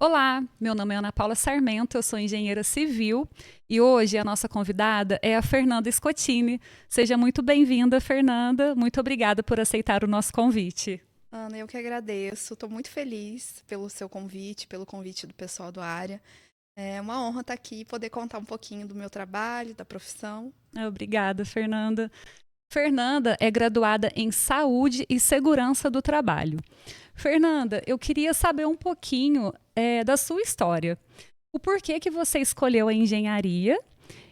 Olá, meu nome é Ana Paula Sarmento, eu sou engenheira civil e hoje a nossa convidada é a Fernanda Scottini. Seja muito bem-vinda, Fernanda. Muito obrigada por aceitar o nosso convite. Ana, eu que agradeço. Estou muito feliz pelo seu convite, pelo convite do pessoal da área. É uma honra estar aqui e poder contar um pouquinho do meu trabalho, da profissão. Obrigada, Fernanda. Fernanda é graduada em Saúde e Segurança do Trabalho. Fernanda, eu queria saber um pouquinho da sua história. O porquê que você escolheu a engenharia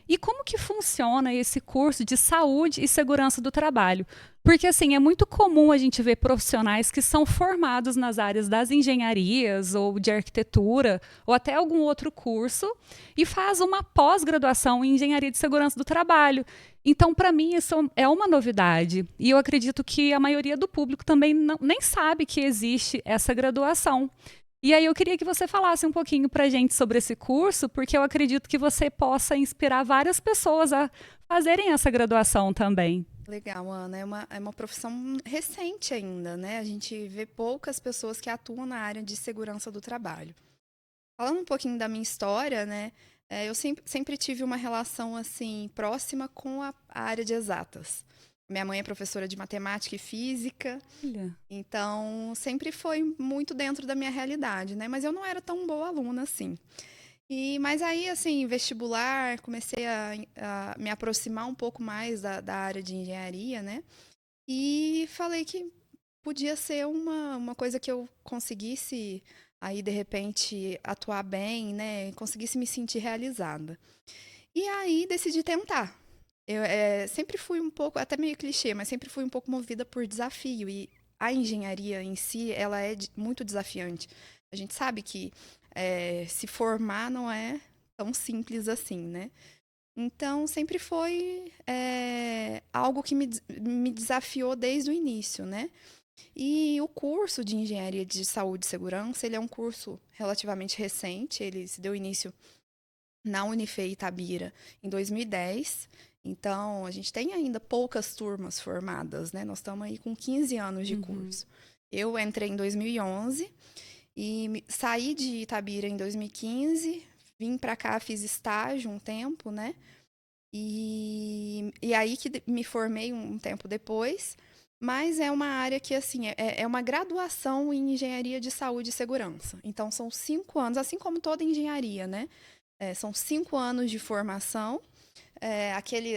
e como que funciona esse curso de saúde e segurança do trabalho? Porque assim, é muito comum a gente ver profissionais que são formados nas áreas das engenharias ou de arquitetura ou até algum outro curso e faz uma pós-graduação em engenharia de segurança do trabalho. Então, para mim, isso é uma novidade. E eu acredito que a maioria do público também nem sabe que existe essa graduação. E aí eu queria que você falasse um pouquinho para a gente sobre esse curso, porque eu acredito que você possa inspirar várias pessoas a fazerem essa graduação também. Legal, Ana. É uma profissão recente ainda, né? A gente vê poucas pessoas que atuam na área de segurança do trabalho. Falando um pouquinho da minha história, né? Eu sempre tive uma relação assim próxima com a área de exatas. Minha mãe é professora de matemática e física. Olha. Então, sempre foi muito dentro da minha realidade, né? Mas eu não era tão boa aluna assim. Mas aí, assim, vestibular, comecei a me aproximar um pouco mais da área de engenharia, né? E falei que podia ser uma coisa que eu conseguisse aí, de repente, atuar bem, né? Conseguisse me sentir realizada. E aí, decidi tentar. Eu sempre fui um pouco, até meio clichê, mas sempre fui um pouco movida por desafio. E a engenharia em si, ela é muito desafiante. A gente sabe que se formar não é tão simples assim, né? Então, sempre foi algo que me desafiou desde o início, né? E o curso de Engenharia de Saúde e Segurança, ele é um curso relativamente recente, ele se deu início na Unife Itabira em 2010. Então, a gente tem ainda poucas turmas formadas, né? Nós estamos aí com 15 anos de Uhum. curso. Eu entrei em 2011 e saí de Itabira em 2015, vim para cá, fiz estágio um tempo, né? E aí que me formei um tempo depois, mas é uma área que, assim, é uma graduação em engenharia de saúde e segurança. Então, são 5 anos, assim como toda engenharia, né? São 5 anos de formação,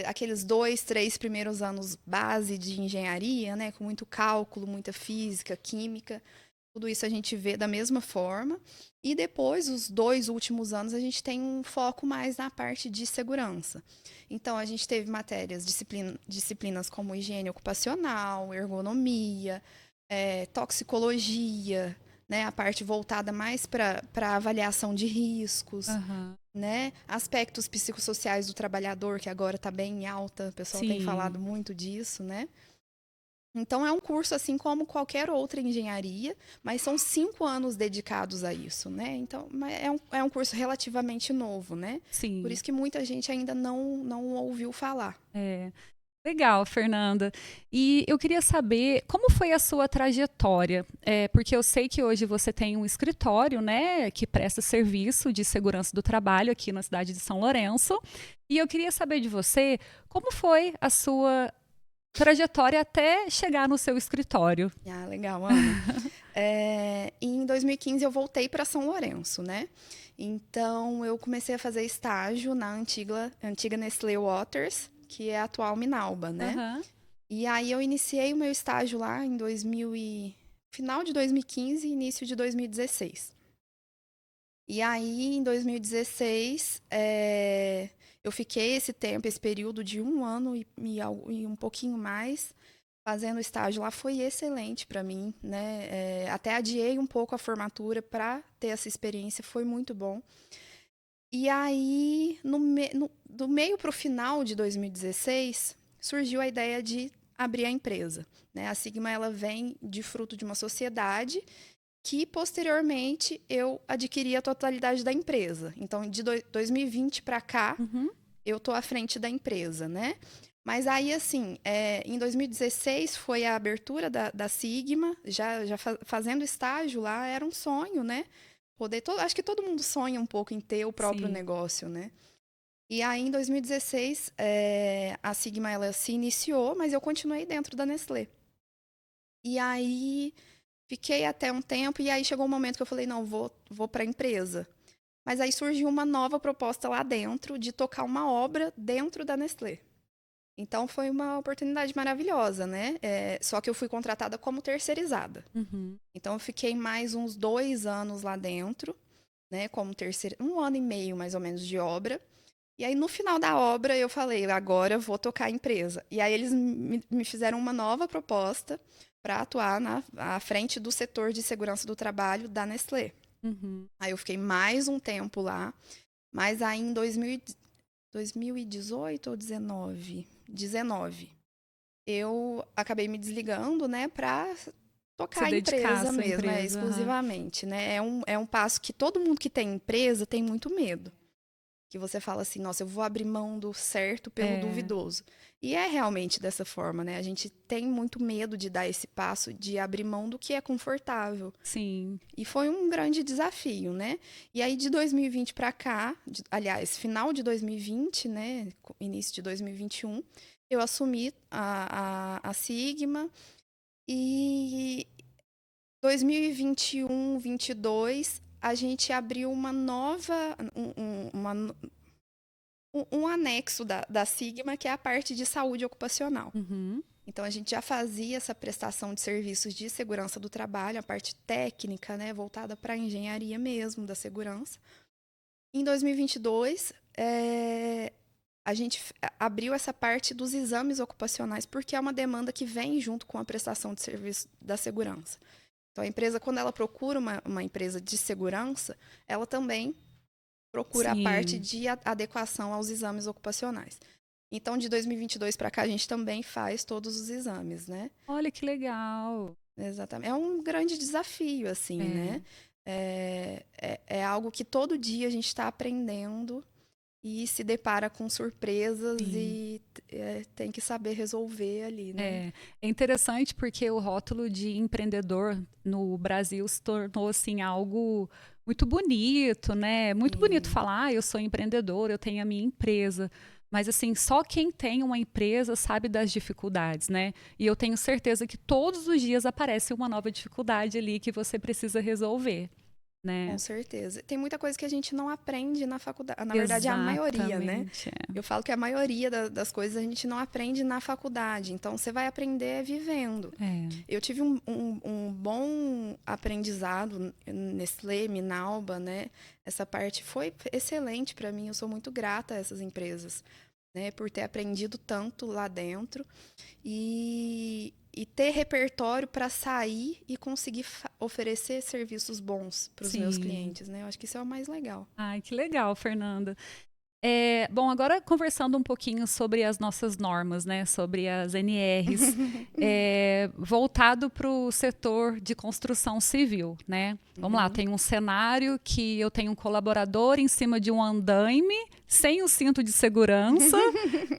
aqueles 2, 3 primeiros anos base de engenharia, né? Com muito cálculo, muita física, química. Tudo isso a gente vê da mesma forma. E depois, os 2 últimos anos, a gente tem um foco mais na parte de segurança. Então, a gente teve matérias, disciplinas como higiene ocupacional, ergonomia, toxicologia, né, a parte voltada mais para avaliação de riscos, Aham. né, aspectos psicossociais do trabalhador, que agora está bem em alta, o pessoal tem falado Sim. muito disso, né? Então, é um curso assim como qualquer outra engenharia, mas são 5 anos dedicados a isso, né? Então, é um curso relativamente novo, né? Por Sim. isso que muita gente ainda não ouviu falar. É. Legal, Fernanda. E eu queria saber como foi a sua trajetória, porque eu sei que hoje você tem um escritório, né, que presta serviço de segurança do trabalho aqui na cidade de São Lourenço. E eu queria saber de você como foi a sua trajetória até chegar no seu escritório. Ah, legal, Ana. Em 2015 eu voltei para São Lourenço, né? Então eu comecei a fazer estágio na antiga Nestlé Waters, que é a atual Minalba, né? Aham. E aí eu iniciei o meu estágio lá em final de 2015 e início de 2016. E aí, em 2016, eu fiquei esse tempo, esse período de um ano e um pouquinho mais, fazendo estágio lá. Foi excelente para mim, né? Até adiei um pouco a formatura para ter essa experiência, foi muito bom. E aí, do meio para o final de 2016, surgiu a ideia de abrir a empresa, né? A Sigma, ela vem de fruto de uma sociedade que posteriormente eu adquiri a totalidade da empresa. Então, de 2020 para cá, Uhum. eu tô à frente da empresa, né? Mas aí, assim, em 2016 foi a abertura da Sigma, já fazendo estágio lá, era um sonho, né? Acho que todo mundo sonha um pouco em ter o próprio Sim. negócio, né? E aí, em 2016, a Sigma ela se iniciou, mas eu continuei dentro da Nestlé. E aí, fiquei até um tempo, e aí chegou um momento que eu falei, não, vou para a empresa. Mas aí surgiu uma nova proposta lá dentro de tocar uma obra dentro da Nestlé. Então, foi uma oportunidade maravilhosa, né? Só que eu fui contratada como terceirizada. Uhum. Então, eu fiquei mais uns 2 anos lá dentro, né? Como um ano e meio, mais ou menos, de obra. E aí, no final da obra, eu falei, agora eu vou tocar a empresa. E aí, eles me fizeram uma nova proposta para atuar à frente do setor de segurança do trabalho da Nestlé. Uhum. Aí, eu fiquei mais um tempo lá. Mas aí, em 2018 ou 19? 19. Eu acabei me desligando, né, para Se tocar a dedicar à empresa sua mesmo, empresa. Aham. exclusivamente, né? É um passo que todo mundo que tem empresa tem muito medo. Que você fala assim, nossa, eu vou abrir mão do certo pelo É, duvidoso. E é realmente dessa forma, né? A gente tem muito medo de dar esse passo, de abrir mão do que é confortável. sim. E foi um grande desafio, né? E aí de 2020 para cá, aliás, final de 2020, né, início de 2021, eu assumi a Sigma e 2021, 22, a gente abriu uma nova, um anexo da Sigma, que é a parte de saúde ocupacional. Uhum. Então, a gente já fazia essa prestação de serviços de segurança do trabalho, a parte técnica, né, voltada para a engenharia mesmo da segurança. Em 2022, a gente abriu essa parte dos exames ocupacionais, porque é uma demanda que vem junto com a prestação de serviço da segurança. Então, a empresa, quando ela procura uma empresa de segurança, ela também procura a parte Sim. de adequação aos exames ocupacionais. Então, de 2022 para cá, a gente também faz todos os exames, né? Olha que legal. Exatamente. É um grande desafio, assim, né? É, É algo que todo dia a gente está aprendendo e se depara com surpresas sim. e tem que saber resolver ali, né? É interessante porque o rótulo de empreendedor no Brasil se tornou assim algo muito bonito, né? Muito bonito Sim, falar, eu sou empreendedor, eu tenho a minha empresa. Mas assim, só quem tem uma empresa sabe das dificuldades, né? E eu tenho certeza que todos os dias aparece uma nova dificuldade ali que você precisa resolver, com né? certeza. Tem muita coisa que a gente não aprende na faculdade. Na verdade, é a maioria, né? Exatamente. Eu falo que a maioria das coisas a gente não aprende na faculdade. Então, você vai aprender vivendo. É. Eu tive um bom aprendizado Nestlé, Minalba, né? Essa parte foi excelente para mim. Eu sou muito grata a essas empresas, né? Por ter aprendido tanto lá dentro e ter repertório para sair e conseguir oferecer serviços bons para os meus Sim. clientes, né? Eu acho que isso é o mais legal. Ai, que legal, Fernanda. Bom, agora conversando um pouquinho sobre as nossas normas, né, sobre as NRs, voltado para o setor de construção civil, né? Vamos lá, Uhum. tem um cenário que eu tenho um colaborador em cima de um andaime, sem o cinto de segurança,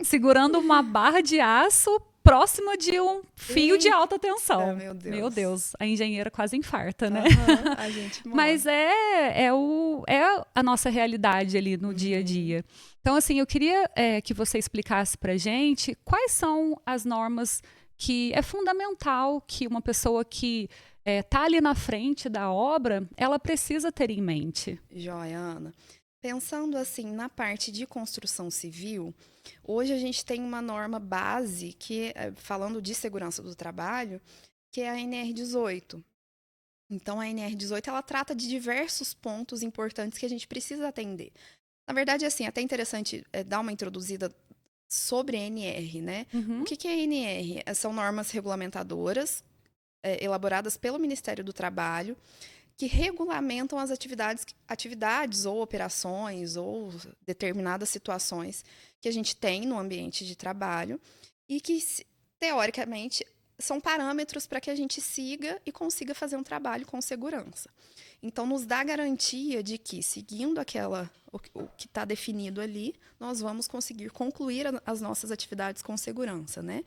segurando uma barra de aço próxima de um fio de alta Eita, tensão. meu Meu Deus. Deus, a engenheira quase infarta, né? Aham, a gente Mas morre. é a nossa realidade ali no dia a Uhum. dia. Então, assim, eu queria que você explicasse para gente quais são as normas que é fundamental que uma pessoa que está ali na frente da obra, ela precisa ter em mente. Joia, Ana. Pensando assim na parte de construção civil, hoje a gente tem uma norma base que, falando de segurança do trabalho, que é a NR18. Então a NR18 ela trata de diversos pontos importantes que a gente precisa atender. Na verdade, assim, até interessante dar uma introduzida sobre a NR, né? O Uhum, que é a NR? São normas regulamentadoras elaboradas pelo Ministério do Trabalho que regulamentam as atividades ou operações ou determinadas situações que a gente tem no ambiente de trabalho e que, teoricamente, são parâmetros para que a gente siga e consiga fazer um trabalho com segurança. Então, nos dá garantia de que, seguindo o que está definido ali, nós vamos conseguir concluir as nossas atividades com segurança, né?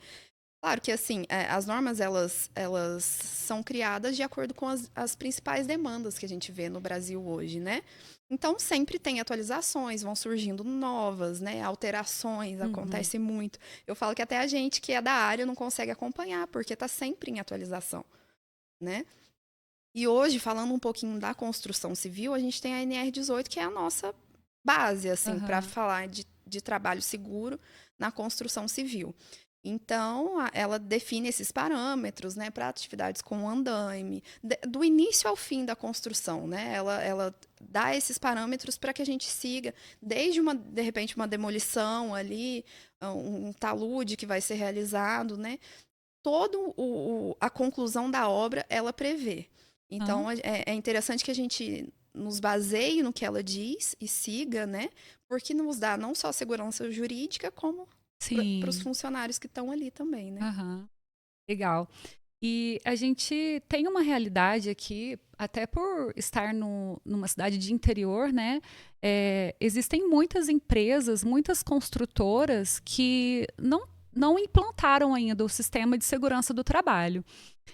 Claro que, assim, as normas, elas são criadas de acordo com as principais demandas que a gente vê no Brasil hoje, né? Então, sempre tem atualizações, vão surgindo novas, né? Alterações, Uhum. acontece muito. Eu falo que até a gente que é da área não consegue acompanhar, porque está sempre em atualização, né? E hoje, falando um pouquinho da construção civil, a gente tem a NR18, que é a nossa base, assim, para Aham. falar de trabalho seguro na construção civil. Então, ela define esses parâmetros, né, para atividades com andaime, do início ao fim da construção, né? Ela dá esses parâmetros para que a gente siga, desde de repente, uma demolição ali, um talude que vai ser realizado, né? Todo a conclusão da obra ela prevê. Hã? Então é interessante que a gente nos baseie no que ela diz e siga, né? Porque nos dá não só segurança jurídica, como para os Sim. funcionários que estão ali também, né? Aham. Legal. E a gente tem uma realidade aqui, até por estar numa cidade de interior, né? Existem muitas empresas, muitas construtoras que não implantaram ainda o sistema de segurança do trabalho.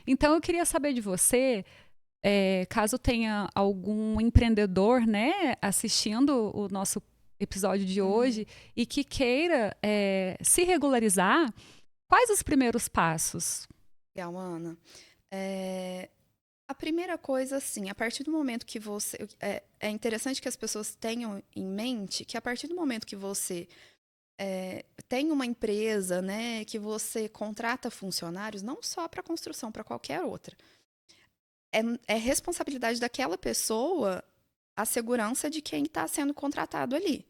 Então, eu queria saber de você, caso tenha algum empreendedor, né, assistindo o nosso episódio de Uhum. hoje e que queira, se regularizar, quais os primeiros passos? Legal, Ana. É, a primeira coisa, assim, a partir do momento que você. É interessante que as pessoas tenham em mente que a partir do momento que você tem uma empresa, né, que você contrata funcionários, não só para construção, para qualquer outra. É responsabilidade daquela pessoa a segurança de quem está sendo contratado ali.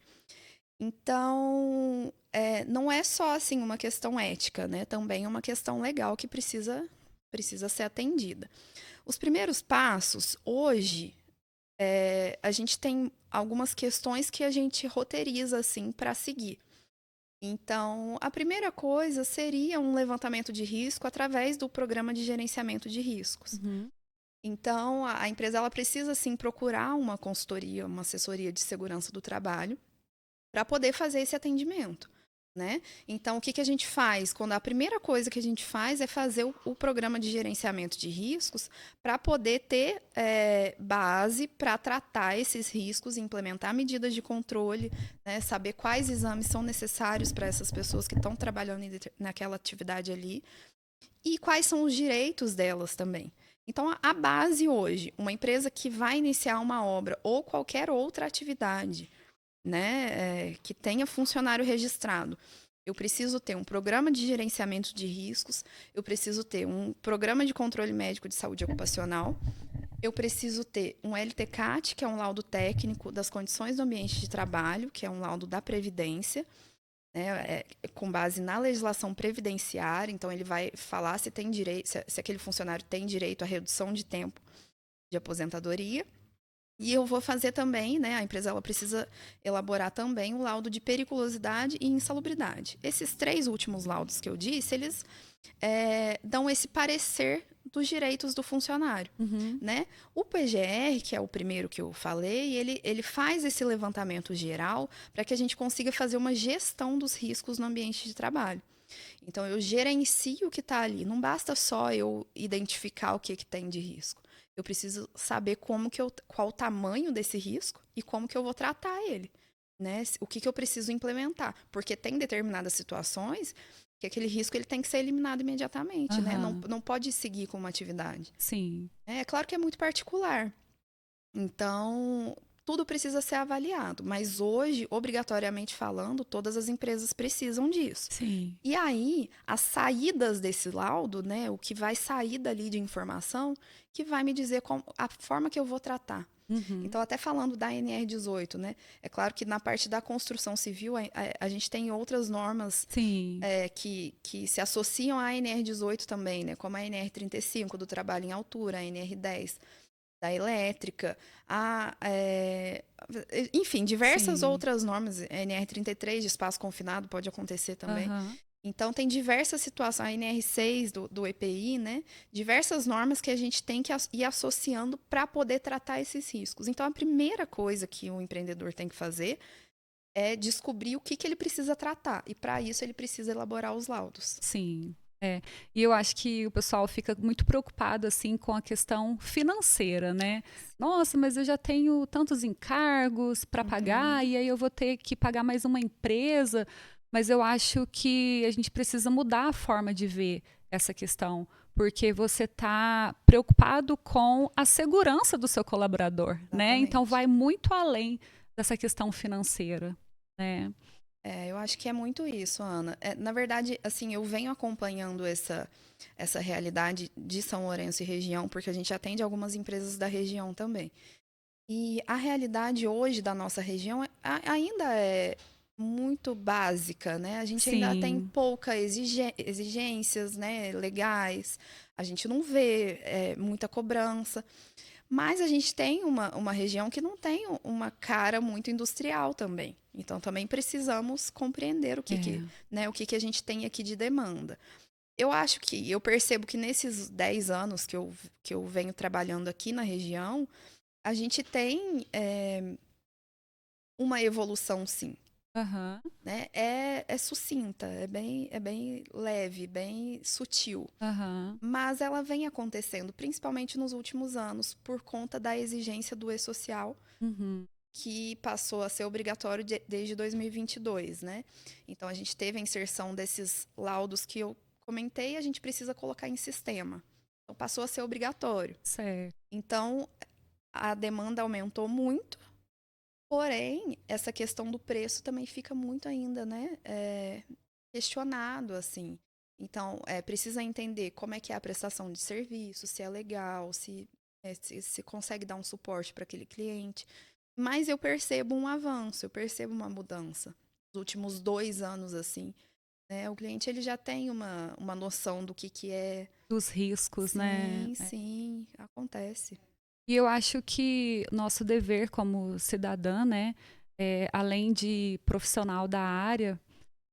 Então, não é só assim uma questão ética, né? Também é uma questão legal que precisa ser atendida. Os primeiros passos, hoje, a gente tem algumas questões que a gente roteiriza assim para seguir. Então, a primeira coisa seria um levantamento de risco através do programa de gerenciamento de riscos. Uhum. Então, a empresa ela precisa sim procurar uma consultoria, uma assessoria de segurança do trabalho para poder fazer esse atendimento, né? Então, o que a gente faz? Quando a primeira coisa que a gente faz é fazer o programa de gerenciamento de riscos para poder ter base para tratar esses riscos, implementar medidas de controle, né? Saber quais exames são necessários para essas pessoas que estão trabalhando naquela atividade ali e quais são os direitos delas também. Então, a base hoje, uma empresa que vai iniciar uma obra ou qualquer outra atividade, né, que tenha funcionário registrado, eu preciso ter um programa de gerenciamento de riscos, eu preciso ter um programa de controle médico de saúde ocupacional, eu preciso ter um LTCAT, que é um laudo técnico das condições do ambiente de trabalho, que é um laudo da Previdência, né, com base na legislação previdenciária, então ele vai falar se tem direito, se aquele funcionário tem direito à redução de tempo de aposentadoria. E eu vou fazer também, né, a empresa ela precisa elaborar também o laudo de periculosidade e insalubridade. Esses três últimos laudos que eu disse, eles dão esse parecer dos direitos do funcionário, Uhum. né? O PGR, que é o primeiro que eu falei, ele faz esse levantamento geral para que a gente consiga fazer uma gestão dos riscos no ambiente de trabalho. Então, eu gerencio o que está ali. Não basta só eu identificar o que tem de risco. Eu preciso saber qual o tamanho desse risco e como que eu vou tratar ele, né? O que eu preciso implementar. Porque tem determinadas situações que aquele risco ele tem que ser eliminado imediatamente, né? Aham. Não pode seguir com uma atividade. Sim. É claro que é muito particular. Então, tudo precisa ser avaliado. Mas hoje, obrigatoriamente falando, todas as empresas precisam disso. Sim. E aí, as saídas desse laudo, né, o que vai sair dali de informação, que vai me dizer a forma que eu vou tratar. Uhum. Então, até falando da NR18, né, é claro que na parte da construção civil, a gente tem outras normas Sim. que se associam à NR18 também, né, como a NR35 do trabalho em altura, a NR10 da elétrica, enfim, diversas Sim. outras normas, NR33 de espaço confinado pode acontecer também. Aham. Então, tem diversas situações, a NR6 do EPI, né? Diversas normas que a gente tem que ir associando para poder tratar esses riscos. Então, a primeira coisa que o empreendedor tem que fazer é descobrir o que ele precisa tratar. E, para isso, ele precisa elaborar os laudos. Sim. É, e eu acho que o pessoal fica muito preocupado assim com a questão financeira, né? Nossa, mas eu já tenho tantos encargos para pagar Uhum. e aí eu vou ter que pagar mais uma empresa. Mas eu acho que a gente precisa mudar a forma de ver essa questão, porque você está preocupado com a segurança do seu colaborador, né? Então Exatamente. vai muito além dessa questão financeira, né? Eu acho que é muito isso, Ana. Na verdade, assim, eu venho acompanhando essa realidade de São Lourenço e região, porque a gente atende algumas empresas da região também. E a realidade hoje da nossa região ainda é muito básica, né? A gente ainda tem Sim. pouca exigências, né, legais. A gente não vê muita cobrança. Mas a gente tem uma região que não tem uma cara muito industrial também. Então, também precisamos compreender É. né, o que a gente tem aqui de demanda. Eu percebo que nesses 10 anos que eu venho trabalhando aqui na região, a gente tem uma evolução, sim. Aham. Né? É sucinta, é bem leve, bem sutil. Aham. Mas ela vem acontecendo, principalmente nos últimos anos, por conta da exigência do E-Social, Uhum. que passou a ser obrigatório desde 2022, né? Então, a gente teve a inserção desses laudos que eu comentei e a gente precisa colocar em sistema. Então, passou a ser obrigatório. Certo. Então, a demanda aumentou muito, porém, essa questão do preço também fica muito ainda, né? Questionado, assim. Então, precisa entender como é que é a prestação de serviço, se é legal, se consegue dar um suporte para aquele cliente. Mas eu percebo um avanço, eu percebo uma mudança. Nos últimos 2 anos, assim, né? O cliente ele já tem uma noção do que é. Dos riscos, né? Sim, É. sim, acontece. E eu acho que nosso dever como cidadã, né, além de profissional da área,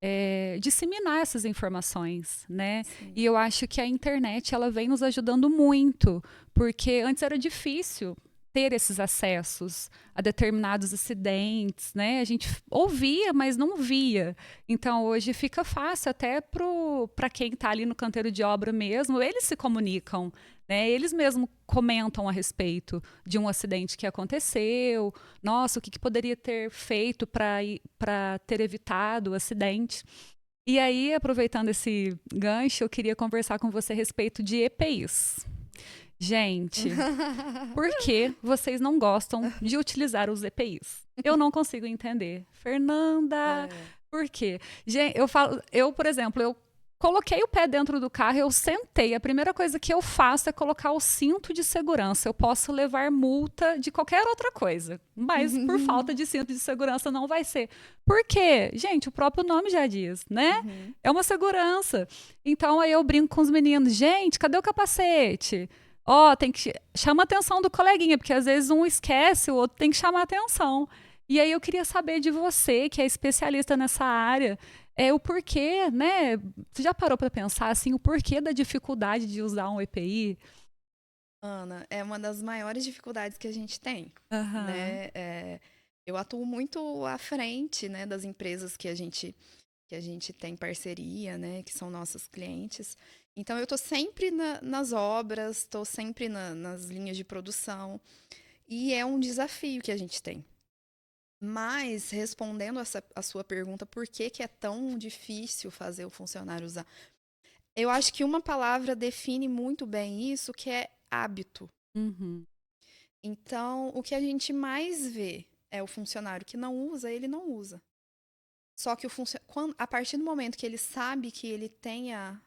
é disseminar essas informações, né? Sim. E eu acho que a internet ela vem nos ajudando muito, porque antes era difícil ter esses acessos a determinados acidentes, né? A gente ouvia, mas não via. Então hoje fica fácil até para quem está ali no canteiro de obra mesmo, eles se comunicam, né? Eles mesmos comentam a respeito de um acidente que aconteceu, nossa, o que poderia ter feito para ter evitado o acidente. E aí, aproveitando esse gancho, eu queria conversar com você a respeito de EPIs. Gente, por que vocês não gostam de utilizar os EPIs? Eu não consigo entender. Fernanda, É. por quê? Gente, por exemplo, eu coloquei o pé dentro do carro, eu sentei. A primeira coisa que eu faço é colocar o cinto de segurança. Eu posso levar multa de qualquer outra coisa, mas por falta de cinto de segurança não vai ser. Por quê? Gente, o próprio nome já diz, né? Uhum. É uma segurança. Então aí eu brinco com os meninos, gente, cadê o capacete? Ó, tem que chama a atenção do coleguinha, porque às vezes um esquece, o outro tem que chamar a atenção. E aí eu queria saber de você, que é especialista nessa área, o porquê, né? Você já parou para pensar assim o porquê da dificuldade de usar um EPI? Ana, é uma das maiores dificuldades que a gente tem, Aham. né? Eu atuo muito à frente, né, das empresas que a gente tem parceria, né, que são nossos clientes. Então, eu estou sempre nas obras, estou sempre nas linhas de produção, e é um desafio que a gente tem. Mas, respondendo a sua pergunta, por que é tão difícil fazer o funcionário usar? Eu acho que uma palavra define muito bem isso, que é hábito. Uhum. Então, o que a gente mais vê é o funcionário que não usa, ele não usa. Só que a partir do momento que ele sabe que ele tem a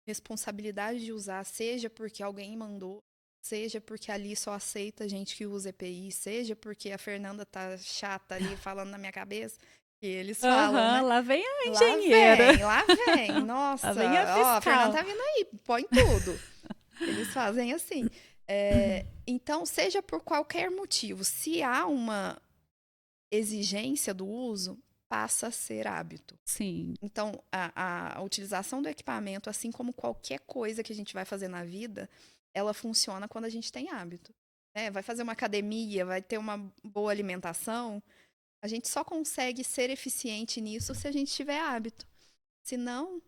responsabilidade de usar, seja porque alguém mandou, seja porque ali só aceita gente que usa EPI, seja porque a Fernanda tá chata ali falando na minha cabeça, que eles falam, Aham, né? lá vem a engenheira. Lá vem, Lá nossa, vem a ó, a Fernanda fiscal. tá vindo aí, põe tudo. Eles fazem assim. Então, seja por qualquer motivo, se há uma exigência do uso, passa a ser hábito. Sim. Então, a utilização do equipamento, assim como qualquer coisa que a gente vai fazer na vida, ela funciona quando a gente tem hábito. Né? Vai fazer uma academia, vai ter uma boa alimentação, a gente só consegue ser eficiente nisso se a gente tiver hábito. Senão,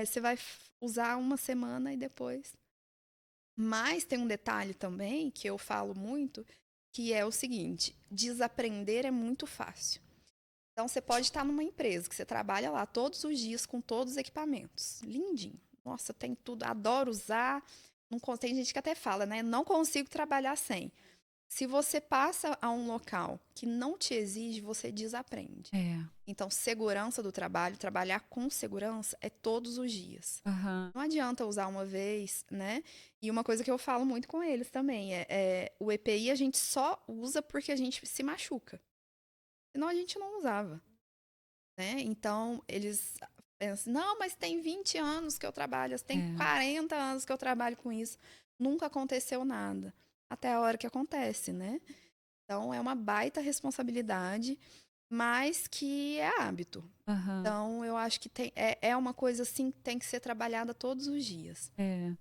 você vai usar uma semana e depois. Mas tem um detalhe também que eu falo muito, que é o seguinte: desaprender é muito fácil. Então, você pode estar numa empresa que você trabalha lá todos os dias com todos os equipamentos. Lindinho. Nossa, tem tudo, adoro usar. Não, tem gente que até fala, né? Não consigo trabalhar sem. Se você passa a um local que não te exige, você desaprende. É. Então, segurança do trabalho, trabalhar com segurança é todos os dias. Aham. Não adianta usar uma vez, né? E uma coisa que eu falo muito com eles também o EPI a gente só usa porque a gente se machuca. Senão a gente não usava, né? Então, eles pensam, não, mas tem 20 anos que eu trabalho, tem 40 anos que eu trabalho com isso. Nunca aconteceu nada. Até a hora que acontece, né? Então, é uma baita responsabilidade, mas que é hábito. Aham. Então, eu acho que é uma coisa assim que tem que ser trabalhada todos os dias. É.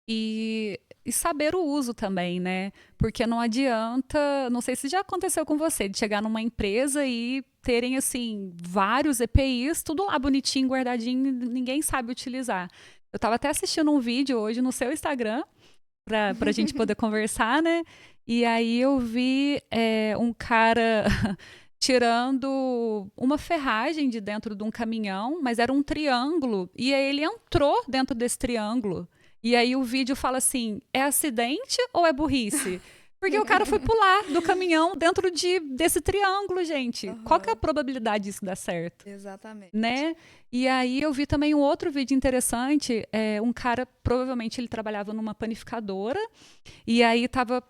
E saber o uso também, né? Porque não adianta, não sei se já aconteceu com você, de chegar numa empresa e terem, assim, vários EPIs, tudo lá bonitinho, guardadinho, e ninguém sabe utilizar. Eu estava até assistindo um vídeo hoje no seu Instagram, para a gente poder conversar, né? E aí eu vi um cara tirando uma ferragem de dentro de um caminhão, mas era um triângulo, e aí ele entrou dentro desse triângulo. E aí o vídeo fala assim, é acidente ou é burrice? Porque o cara foi pular do caminhão dentro desse triângulo, gente. Qual que é a probabilidade disso dar certo? Exatamente. Né? E aí eu vi também um outro vídeo interessante, um cara, provavelmente ele trabalhava numa panificadora, e aí tava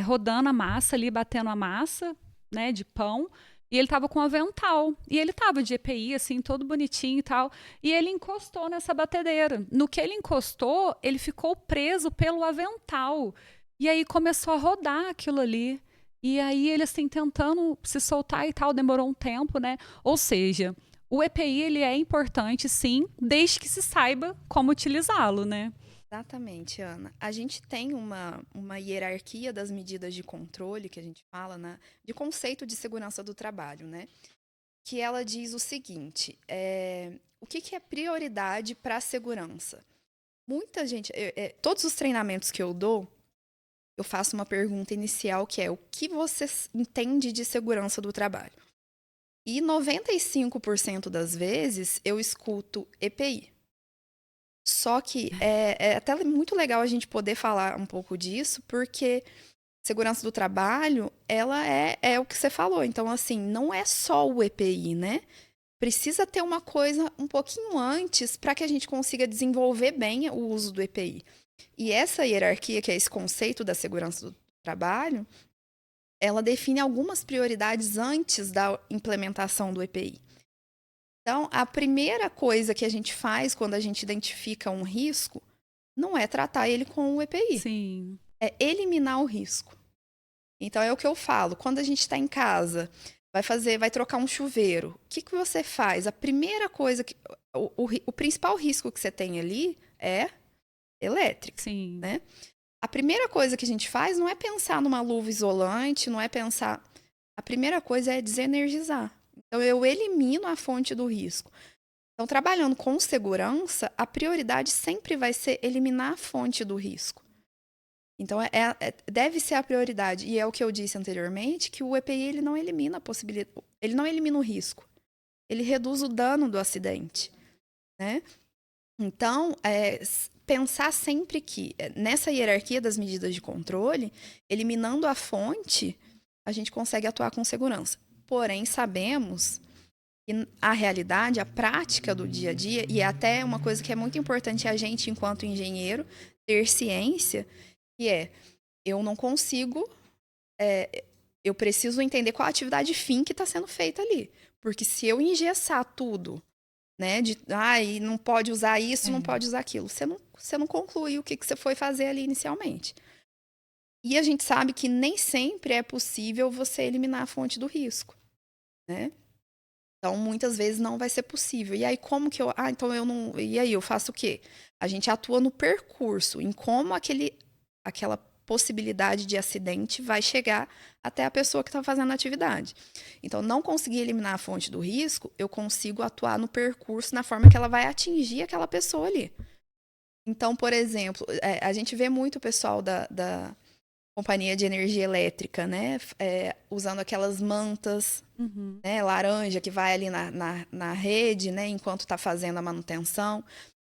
rodando a massa ali, batendo a massa, né, de pão, e ele tava com um avental. E ele tava de EPI, assim, todo bonitinho e tal. E ele encostou nessa batedeira. No que ele encostou, ele ficou preso pelo avental. E aí começou a rodar aquilo ali. E aí ele, assim, tentando se soltar e tal, demorou um tempo, né? Ou seja, o EPI, ele é importante, sim, desde que se saiba como utilizá-lo, né? Exatamente, Ana. A gente tem uma hierarquia das medidas de controle, que a gente fala, né, de conceito de segurança do trabalho, né? Que ela diz o seguinte: o que é prioridade para a segurança? Muita gente, todos os treinamentos que eu dou, eu faço uma pergunta inicial que é: o que você entende de segurança do trabalho? E 95% das vezes eu escuto EPI. Só que é até muito legal a gente poder falar um pouco disso, porque segurança do trabalho, ela é o que você falou. Então, assim, não é só o EPI, né? Precisa ter uma coisa um pouquinho antes para que a gente consiga desenvolver bem o uso do EPI. E essa hierarquia, que é esse conceito da segurança do trabalho, ela define algumas prioridades antes da implementação do EPI. Então, a primeira coisa que a gente faz quando a gente identifica um risco não é tratar ele com o EPI. Sim. É eliminar o risco. Então, é o que eu falo. Quando a gente está em casa, vai trocar um chuveiro, o que você faz? A primeira coisa, o principal risco que você tem ali é elétrica. Sim. Né? A primeira coisa que a gente faz não é pensar numa luva isolante, não é pensar... A primeira coisa é desenergizar. Então, eu elimino a fonte do risco. Então, trabalhando com segurança, a prioridade sempre vai ser eliminar a fonte do risco. Então, deve ser a prioridade. E é o que eu disse anteriormente, que o EPI ele não elimina a possibilidade, ele não elimina o risco. Ele reduz o dano do acidente. Né? Então, pensar sempre que, nessa hierarquia das medidas de controle, eliminando a fonte, a gente consegue atuar com segurança. Porém, sabemos que a realidade, a prática do dia a dia, e é até uma coisa que é muito importante a gente, enquanto engenheiro, ter ciência, que eu não consigo, eu preciso entender qual a atividade fim que está sendo feita ali. Porque se eu engessar tudo, né, e não pode usar isso, não pode usar aquilo, você não conclui o que você foi fazer ali inicialmente. E a gente sabe que nem sempre é possível você eliminar a fonte do risco, né? Então, muitas vezes não vai ser possível. E aí, como que então eu não... E aí, eu faço o quê? A gente atua no percurso, em como aquela possibilidade de acidente vai chegar até a pessoa que está fazendo a atividade. Então, não conseguir eliminar a fonte do risco, eu consigo atuar no percurso, na forma que ela vai atingir aquela pessoa ali. Então, por exemplo, a gente vê muito o pessoal da companhia de energia elétrica, né? Usando aquelas mantas, né, laranja que vai ali na rede, né? Enquanto está fazendo a manutenção.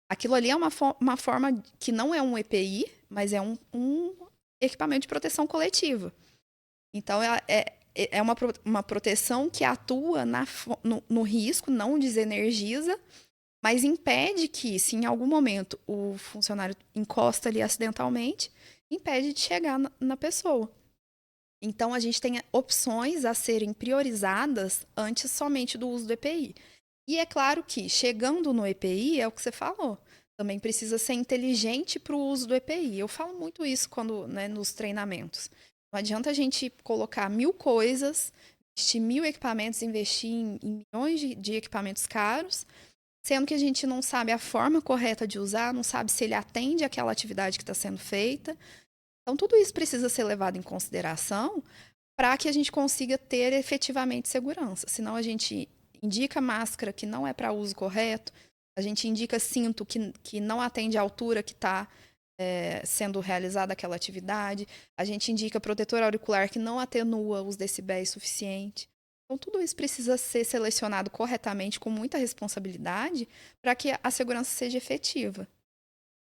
Aquilo ali é uma forma que não é um EPI, mas é um equipamento de proteção coletiva. Então, é uma proteção que atua no risco, não desenergiza, mas impede que, se em algum momento o funcionário encosta ali acidentalmente, impede de chegar na pessoa. Então, a gente tem opções a serem priorizadas antes somente do uso do EPI. E é claro que, chegando no EPI, é o que você falou, também precisa ser inteligente para o uso do EPI. Eu falo muito isso né, nos treinamentos. Não adianta a gente colocar 1000 coisas, investir 1000 equipamentos, investir em milhões de equipamentos caros, sendo que a gente não sabe a forma correta de usar, não sabe se ele atende àquela atividade que está sendo feita. Então, tudo isso precisa ser levado em consideração para que a gente consiga ter efetivamente segurança. Senão, a gente indica máscara que não é para uso correto, a gente indica cinto que não atende à altura que está sendo realizada aquela atividade, a gente indica protetor auricular que não atenua os decibéis suficiente. Então, tudo isso precisa ser selecionado corretamente, com muita responsabilidade, para que a segurança seja efetiva.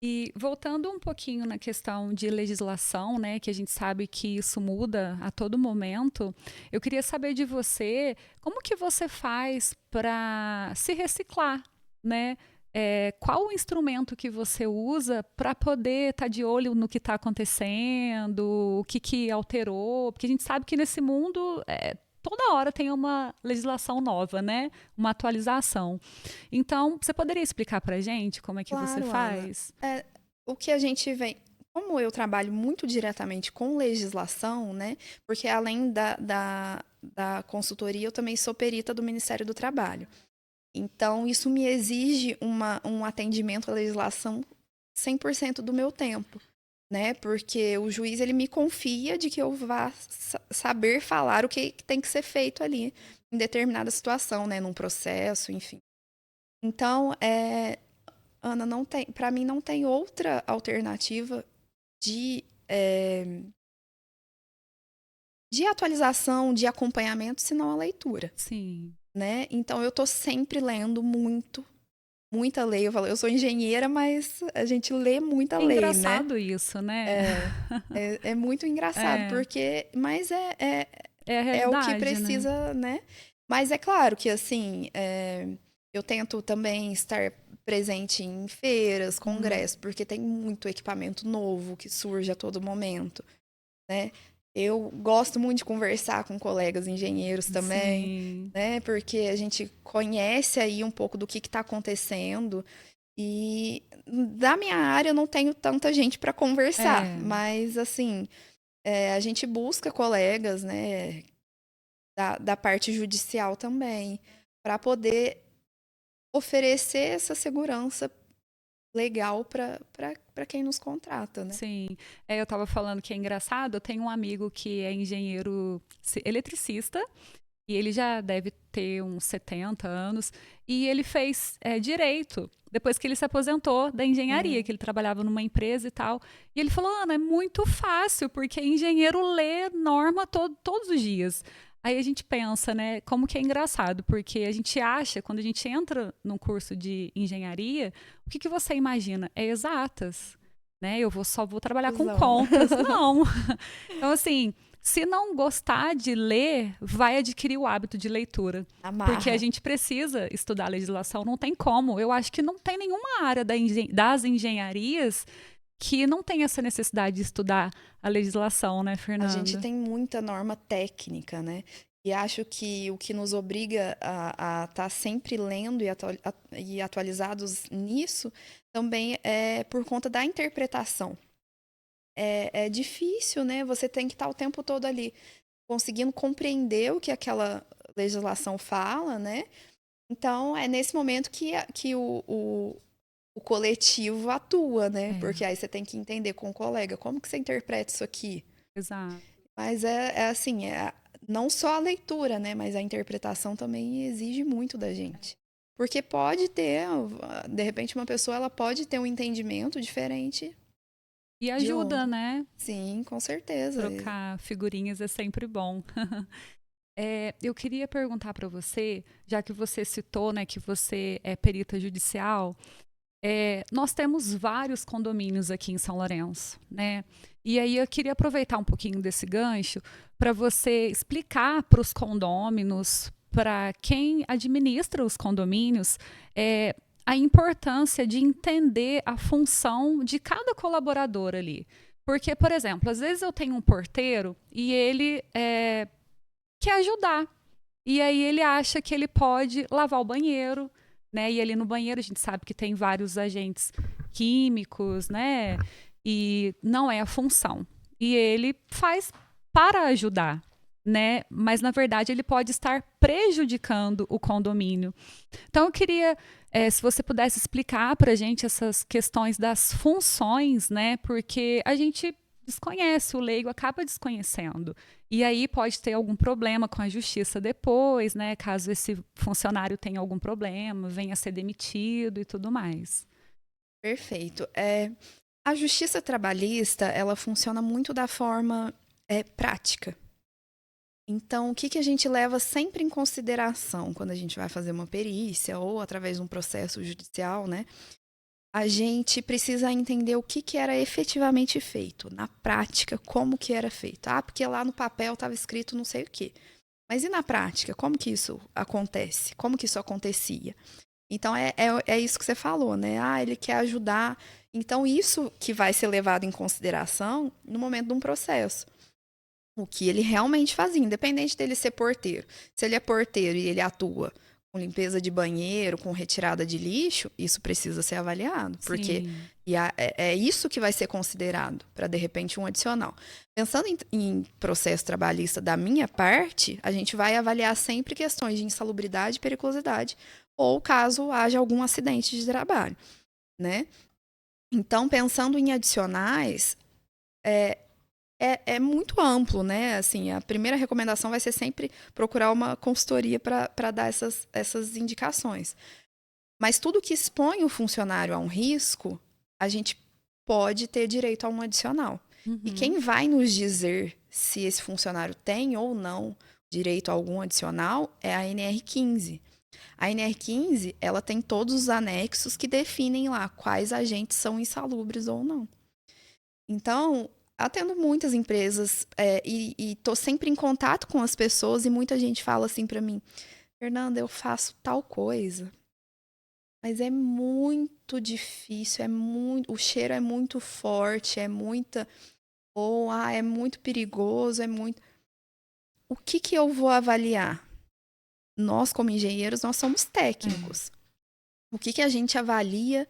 E voltando um pouquinho na questão de legislação, né, que a gente sabe que isso muda a todo momento, eu queria saber de você, como que você faz para se reciclar, né? Qual o instrumento que você usa para poder estar de olho no que está acontecendo, o que alterou? Porque a gente sabe que nesse mundo toda hora tem uma legislação nova, né? Uma atualização. Então, você poderia explicar para a gente como é que você faz? Ana, o que a gente vem... Como eu trabalho muito diretamente com legislação, né? Porque além da consultoria, eu também sou perita do Ministério do Trabalho. Então, isso me exige um atendimento à legislação 100% do meu tempo, né? Porque o juiz, ele me confia de que eu vá saber falar o que tem que ser feito ali em determinada situação, né? Num processo, enfim. Então, Ana, para mim não tem outra alternativa de atualização, de acompanhamento, senão a leitura. Sim. Né? Então, eu tô sempre lendo muita lei. Eu sou engenheira, mas a gente lê muita lei, né? É engraçado isso, né? É muito engraçado, porque... Mas é a realidade, o que precisa, né? Mas é claro que, assim, eu tento também estar presente em feiras, congressos, porque tem muito equipamento novo que surge a todo momento, né? Eu gosto muito de conversar com colegas engenheiros também, Sim. né? Porque a gente conhece aí um pouco do que está acontecendo. E da minha área eu não tenho tanta gente para conversar, mas assim, a gente busca colegas, né? Da parte judicial também, para poder oferecer essa segurança legal para quem nos contrata, né? Sim. Eu estava falando que é engraçado, eu tenho um amigo que é engenheiro eletricista, e ele já deve ter uns 70 anos, e ele fez direito, depois que ele se aposentou da engenharia, que ele trabalhava numa empresa e tal. E ele falou, Ana, é muito fácil, porque engenheiro lê norma todos os dias. Aí a gente pensa, né, como que é engraçado, porque a gente acha, quando a gente entra num curso de engenharia, o que você imagina? É exatas, né? Eu só vou trabalhar com contas. Não. Então, assim, se não gostar de ler, vai adquirir o hábito de leitura. Amarra. Porque a gente precisa estudar a legislação, não tem como. Eu acho que não tem nenhuma área das engenharias que não tem essa necessidade de estudar a legislação, né, Fernanda? A gente tem muita norma técnica, né? E acho que o que nos obriga a estar sempre lendo e atualizados nisso também é por conta da interpretação. É difícil, né? Você tem que estar o tempo todo ali conseguindo compreender o que aquela legislação fala, né? Então, é nesse momento que o o coletivo atua, né? É, Porque aí você tem que entender com o colega como que você interpreta isso aqui. exato. Mas é assim, não só a leitura, né? Mas a interpretação também exige muito da gente. Porque pode ter, de repente, uma pessoa ela pode ter um entendimento diferente E de ajuda, outra. né? Sim, com certeza. Trocar figurinhas é sempre bom. Eu queria perguntar para você, já que você citou, né, que você é perita judicial, nós temos vários condomínios aqui em São Lourenço, né? E aí eu queria aproveitar um pouquinho desse gancho para você explicar para os condôminos, para quem administra os condomínios, a importância de entender a função de cada colaborador ali. Porque, por exemplo, às vezes eu tenho um porteiro e ele quer ajudar. E aí ele acha que ele pode lavar o banheiro, né? E ali no banheiro a gente sabe que tem vários agentes químicos, né? E não é a função. E ele faz para ajudar, né? Mas na verdade ele pode estar prejudicando o condomínio. Então eu queria, se você pudesse explicar para a gente essas questões das funções, né? Porque a gente desconhece, o leigo acaba desconhecendo. E aí pode ter algum problema com a justiça depois, né? Caso esse funcionário tenha algum problema, venha a ser demitido e tudo mais. Perfeito. A justiça trabalhista, ela funciona muito da forma prática. Então, o que a gente leva sempre em consideração quando a gente vai fazer uma perícia ou através de um processo judicial, né? A gente precisa entender o que era efetivamente feito, na prática, como que era feito. Ah, porque lá no papel estava escrito não sei o quê. Mas e na prática, como que isso acontece? Como que isso acontecia? Então, é isso que você falou, né? Ah, ele quer ajudar. Então, isso que vai ser levado em consideração no momento de um processo. O que ele realmente fazia, independente dele ser porteiro. Se ele é porteiro e ele atua com limpeza de banheiro, com retirada de lixo, isso precisa ser avaliado. Porque Sim. é isso que vai ser considerado para, de repente, um adicional. Pensando em processo trabalhista da minha parte, a gente vai avaliar sempre questões de insalubridade e periculosidade, ou caso haja algum acidente de trabalho, né? Então, pensando em adicionais, é muito amplo, né? Assim, a primeira recomendação vai ser sempre procurar uma consultoria para dar essas indicações. Mas tudo que expõe o funcionário a um risco, a gente pode ter direito a um adicional. E Uhum. quem vai nos dizer se esse funcionário tem ou não direito a algum adicional é a NR15. A NR15, ela tem todos os anexos que definem lá quais agentes são insalubres ou não. Então, atendo muitas empresas e tô sempre em contato com as pessoas e muita gente fala assim para mim, Fernanda, eu faço tal coisa, mas é muito difícil, o cheiro é muito forte, é muito perigoso, O que eu vou avaliar? Nós, como engenheiros, nós somos É. técnicos. O que a gente avalia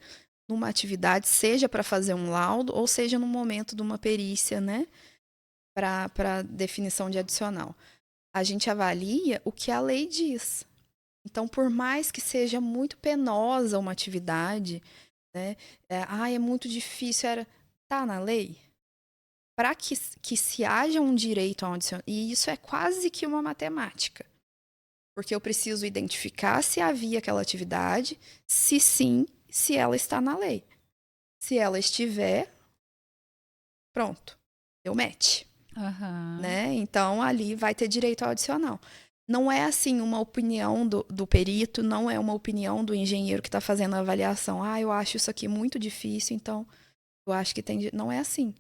numa atividade, seja para fazer um laudo ou seja no momento de uma perícia, né? Para definição de adicional. A gente avalia o que a lei diz. Então, por mais que seja muito penosa uma atividade, né? É muito difícil, tá na lei? Para que se haja um direito a um adicional. E isso é quase que uma matemática. Porque eu preciso identificar se havia aquela atividade, se sim, se ela está na lei. Se ela estiver, pronto, deu match. Aham. Né? Então, ali vai ter direito ao adicional. Não é assim uma opinião do perito, não é uma opinião do engenheiro que está fazendo a avaliação. Ah, eu acho isso aqui muito difícil, então eu acho que tem. Não é assim,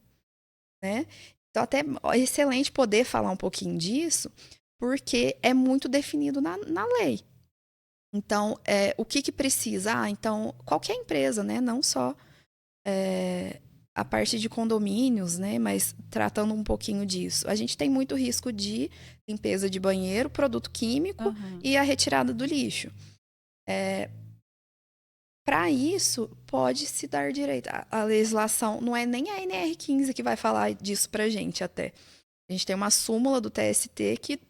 né? Então, até é excelente poder falar um pouquinho disso, porque é muito definido na lei. Então, o que precisa? Ah, então, qualquer empresa, né? Não só a parte de condomínios, né? Mas tratando um pouquinho disso. A gente tem muito risco de limpeza de banheiro, produto químico Aham. e a retirada do lixo. Para isso, pode se dar direito. A legislação não é nem a NR15 que vai falar disso para a gente até. A gente tem uma súmula do TST que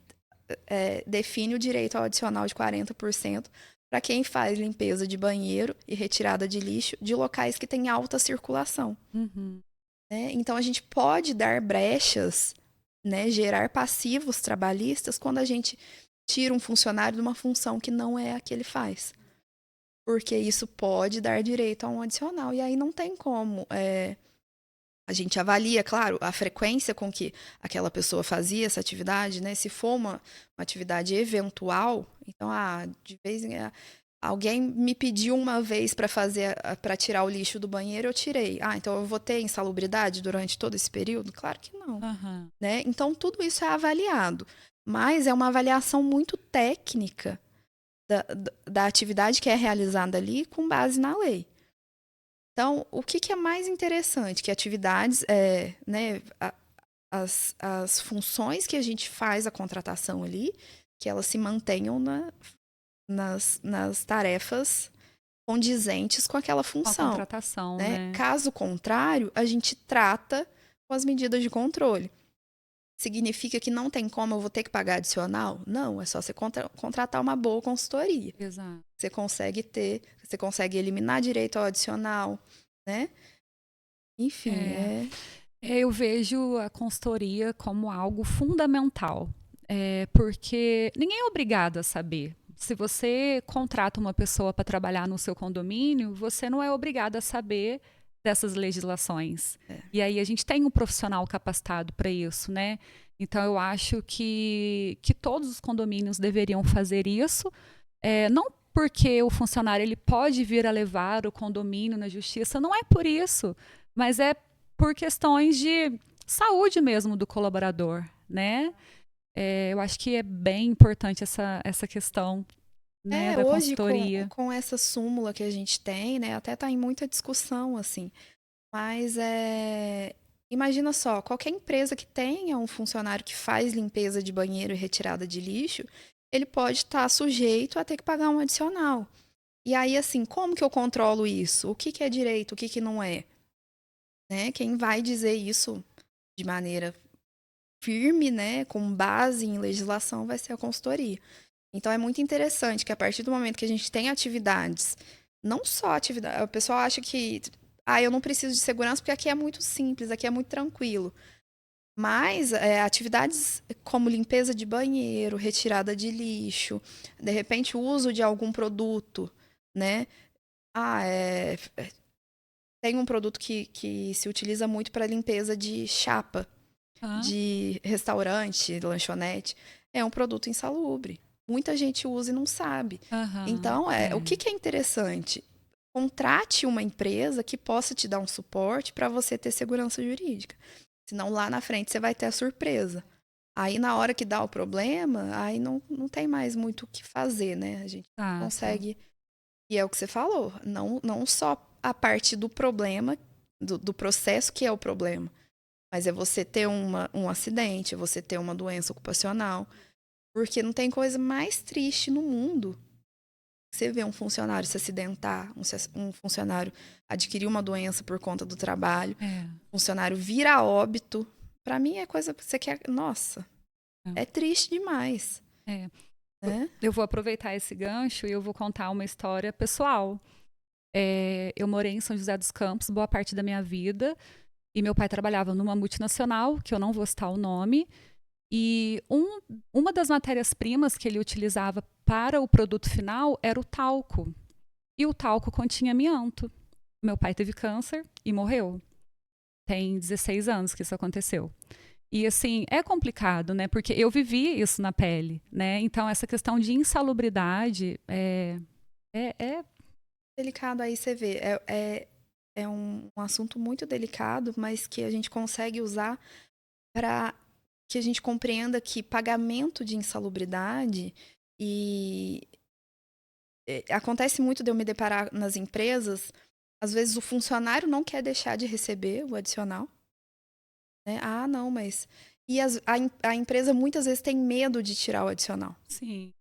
define o direito ao adicional de 40% para quem faz limpeza de banheiro e retirada de lixo de locais que têm alta circulação. Uhum. Né? Então, a gente pode dar brechas, né, gerar passivos trabalhistas quando a gente tira um funcionário de uma função que não é a que ele faz. Porque isso pode dar direito a um adicional. E aí não tem como. A gente avalia, claro, a frequência com que aquela pessoa fazia essa atividade, né? Se for uma atividade eventual, então, de vez em alguém me pediu uma vez para tirar o lixo do banheiro, eu tirei. Então eu vou ter insalubridade durante todo esse período? Claro que não. Uhum. Né? Então, tudo isso é avaliado. Mas é uma avaliação muito técnica da atividade que é realizada ali com base na lei. Então, o que é mais interessante? Que atividades, né, as funções que a gente faz a contratação ali, que elas se mantenham nas tarefas condizentes com aquela Com a função. contratação, Né? né? Caso contrário, a gente trata com as medidas de controle. Significa que não tem como eu vou ter que pagar adicional? Não, é só você contratar uma boa consultoria. Exato. Você consegue eliminar direito ao adicional, né? Enfim, Eu vejo a consultoria como algo fundamental, porque ninguém é obrigado a saber. Se você contrata uma pessoa para trabalhar no seu condomínio, você não é obrigado a saber dessas legislações. E aí a gente tem um profissional capacitado para isso, né? Então eu acho que todos os condomínios deveriam fazer isso, não porque o funcionário ele pode vir a levar o condomínio na justiça, não é por isso, mas é por questões de saúde mesmo do colaborador, né? Eu acho que é bem importante essa questão, né, da hoje consultoria. com essa súmula que a gente tem, né, até está em muita discussão, assim, mas imagina só, qualquer empresa que tenha um funcionário que faz limpeza de banheiro e retirada de lixo, ele pode estar sujeito a ter que pagar um adicional. E aí, assim, como que eu controlo isso? O que é direito, o que não é? Né? Quem vai dizer isso de maneira firme, né, com base em legislação, vai ser a consultoria. Então, é muito interessante que a partir do momento que a gente tem atividades, não só atividade, o pessoal acha que, eu não preciso de segurança porque aqui é muito simples, aqui é muito tranquilo. Mas atividades como limpeza de banheiro, retirada de lixo, de repente o uso de algum produto, né? Tem um produto que se utiliza muito para limpeza de chapa, de restaurante, lanchonete. É um produto insalubre. Muita gente usa e não sabe. Então, o que é interessante? Contrate uma empresa que possa te dar um suporte para você ter segurança jurídica. Senão, lá na frente, você vai ter a surpresa. Aí, na hora que dá o problema, aí não tem mais muito o que fazer, né? A gente consegue... E é o que você falou, não só a parte do problema, do processo que é o problema, mas é você ter um acidente, é você ter uma doença ocupacional. Porque não tem coisa mais triste no mundo. Você vê um funcionário se acidentar, um funcionário adquirir uma doença por conta do trabalho, um funcionário vir a óbito. Para mim é coisa que você quer... Nossa, é triste demais. Né? Eu vou aproveitar esse gancho e eu vou contar uma história pessoal. Eu morei em São José dos Campos boa parte da minha vida e meu pai trabalhava numa multinacional, que eu não vou citar o nome, e uma das matérias-primas que ele utilizava para o produto final era o talco. E o talco continha amianto. Meu pai teve câncer e morreu. Tem 16 anos que isso aconteceu. E, assim, é complicado, né? Porque eu vivi isso na pele, né? Então, essa questão de insalubridade é delicado. Aí você vê, é um assunto muito delicado, mas que a gente consegue usar para que a gente compreenda que pagamento de insalubridade acontece muito de eu me deparar nas empresas, às vezes o funcionário não quer deixar de receber o adicional. Né? Não, mas... E a empresa muitas vezes tem medo de tirar o adicional. Sim.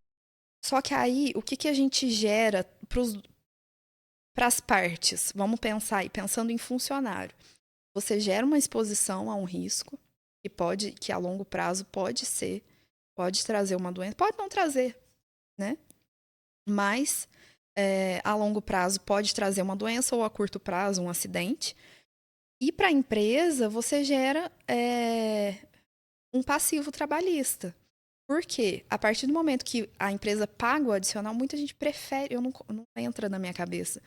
Só que aí, o que a gente gera para as partes? Vamos pensar aí, pensando em funcionário. Você gera uma exposição a um risco que a longo prazo pode trazer uma doença, pode não trazer, né? mas a longo prazo pode trazer uma doença ou a curto prazo um acidente. E para a empresa, você gera um passivo trabalhista. Por quê? A partir do momento que a empresa paga o adicional, muita gente prefere, não entra na minha cabeça,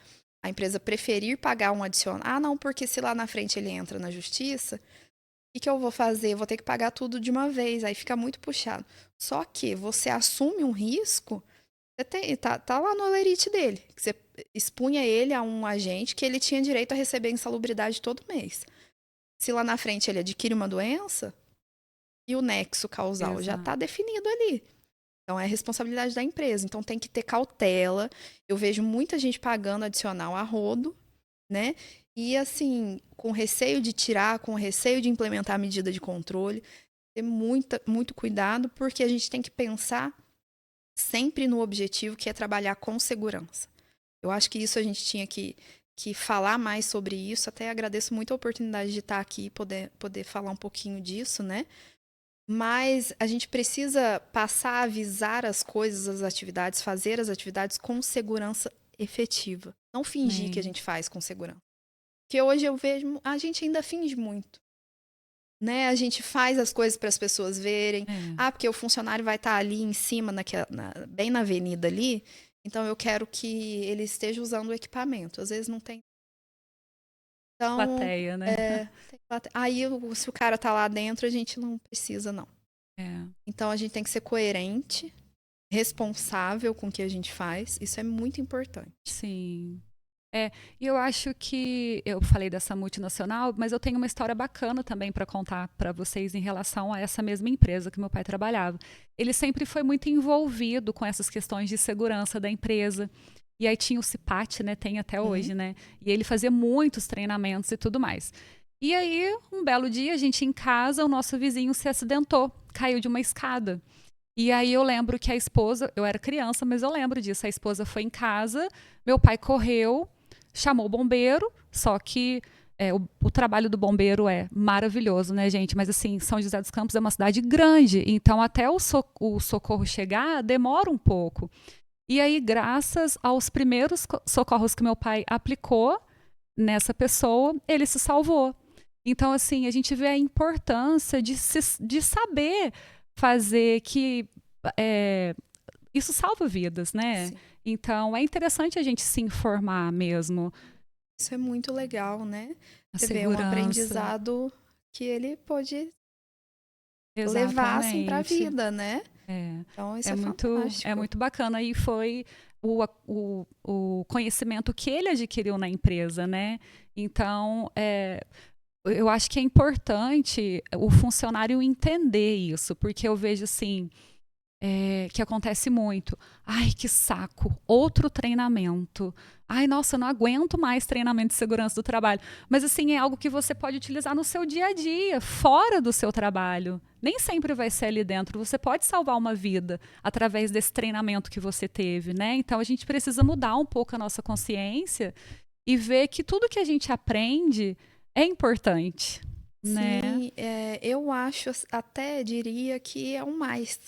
a empresa preferir pagar um adicional. Ah, não, porque se lá na frente ele entra na justiça, o que eu vou fazer? Eu vou ter que pagar tudo de uma vez, aí fica muito puxado. Só que você assume um risco, tá lá no holerite dele, que você expunha ele a um agente que ele tinha direito a receber insalubridade todo mês. Se lá na frente ele adquire uma doença, e o nexo causal já está definido ali. Então, é responsabilidade da empresa. Então, tem que ter cautela. Eu vejo muita gente pagando adicional a rodo, né? E, assim, com receio de tirar, com receio de implementar a medida de controle. Ter muito cuidado, porque a gente tem que pensar sempre no objetivo, que é trabalhar com segurança. Eu acho que isso a gente tinha que falar mais sobre isso. Até agradeço muito a oportunidade de estar aqui e poder falar um pouquinho disso, né? Mas a gente precisa passar a avisar as coisas, as atividades, fazer as atividades com segurança efetiva. Não fingir que a gente faz com segurança. Porque hoje eu vejo, a gente ainda finge muito. Né? A gente faz as coisas para as pessoas verem. Porque o funcionário vai estar ali em cima, bem na avenida ali, então eu quero que ele esteja usando o equipamento. Às vezes não tem. Então, plateia, né? Aí, se o cara tá lá dentro, a gente não precisa, não. Então, a gente tem que ser coerente, responsável com o que a gente faz. Isso é muito importante. Sim. E eu acho que eu falei dessa multinacional, mas eu tenho uma história bacana também para contar para vocês em relação a essa mesma empresa que meu pai trabalhava. Ele sempre foi muito envolvido com essas questões de segurança da empresa. E aí tinha o CIPAT, né? Tem até hoje, né? E ele fazia muitos treinamentos e tudo mais. E aí, um belo dia, a gente em casa, o nosso vizinho se acidentou, caiu de uma escada. E aí eu lembro que a esposa, eu era criança, mas eu lembro disso, a esposa foi em casa, meu pai correu, chamou o bombeiro, só que o trabalho do bombeiro é maravilhoso, né, gente? Mas assim, São José dos Campos é uma cidade grande, então até o socorro chegar demora um pouco. E aí, graças aos primeiros socorros que meu pai aplicou nessa pessoa, ele se salvou. Então, assim, a gente vê a importância de saber fazer que isso salva vidas, né? Sim. Então, é interessante a gente se informar mesmo. Isso é muito legal, né? Você vê um aprendizado que ele pode levar assim para a vida, né? Então, isso fantástico. É muito bacana. E foi o conhecimento que ele adquiriu na empresa, né? Então, eu acho que é importante o funcionário entender isso, porque eu vejo assim, que acontece muito. Ai, que saco, outro treinamento. Ai, nossa, eu não aguento mais treinamento de segurança do trabalho. Mas assim, é algo que você pode utilizar no seu dia a dia, fora do seu trabalho. Nem sempre vai ser ali dentro. Você pode salvar uma vida através desse treinamento que você teve, né? Então a gente precisa mudar um pouco a nossa consciência e ver que tudo que a gente aprende é importante, né? Sim, eu acho, até diria que é o mais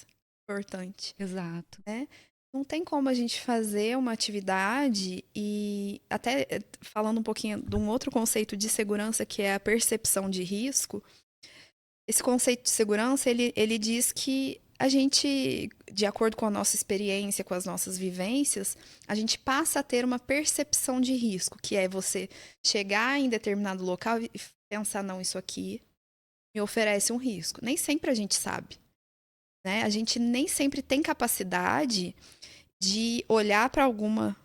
importante. Exato. Né? Não tem como a gente fazer uma atividade e até falando um pouquinho de um outro conceito de segurança que é a percepção de risco. Esse conceito de segurança, ele diz que a gente, de acordo com a nossa experiência, com as nossas vivências, a gente passa a ter uma percepção de risco, que é você chegar em determinado local e pensar, não, isso aqui me oferece um risco. Nem sempre a gente sabe. Né? A gente nem sempre tem capacidade de olhar para alguma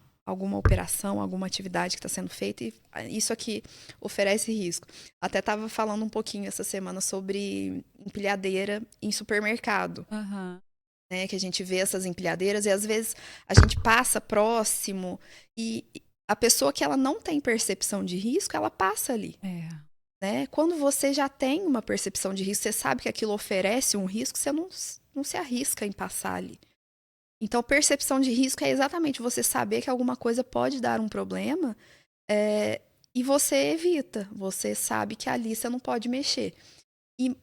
operação, alguma atividade que está sendo feita e isso aqui oferece risco. Até estava falando um pouquinho essa semana sobre empilhadeira em supermercado. Né? Que a gente vê essas empilhadeiras e às vezes a gente passa próximo e a pessoa que ela não tem percepção de risco, ela passa ali. Né? Quando você já tem uma percepção de risco, você sabe que aquilo oferece um risco, você não se arrisca em passar ali. Então, percepção de risco é exatamente você saber que alguma coisa pode dar um problema e você evita. Você sabe que ali você não pode mexer. E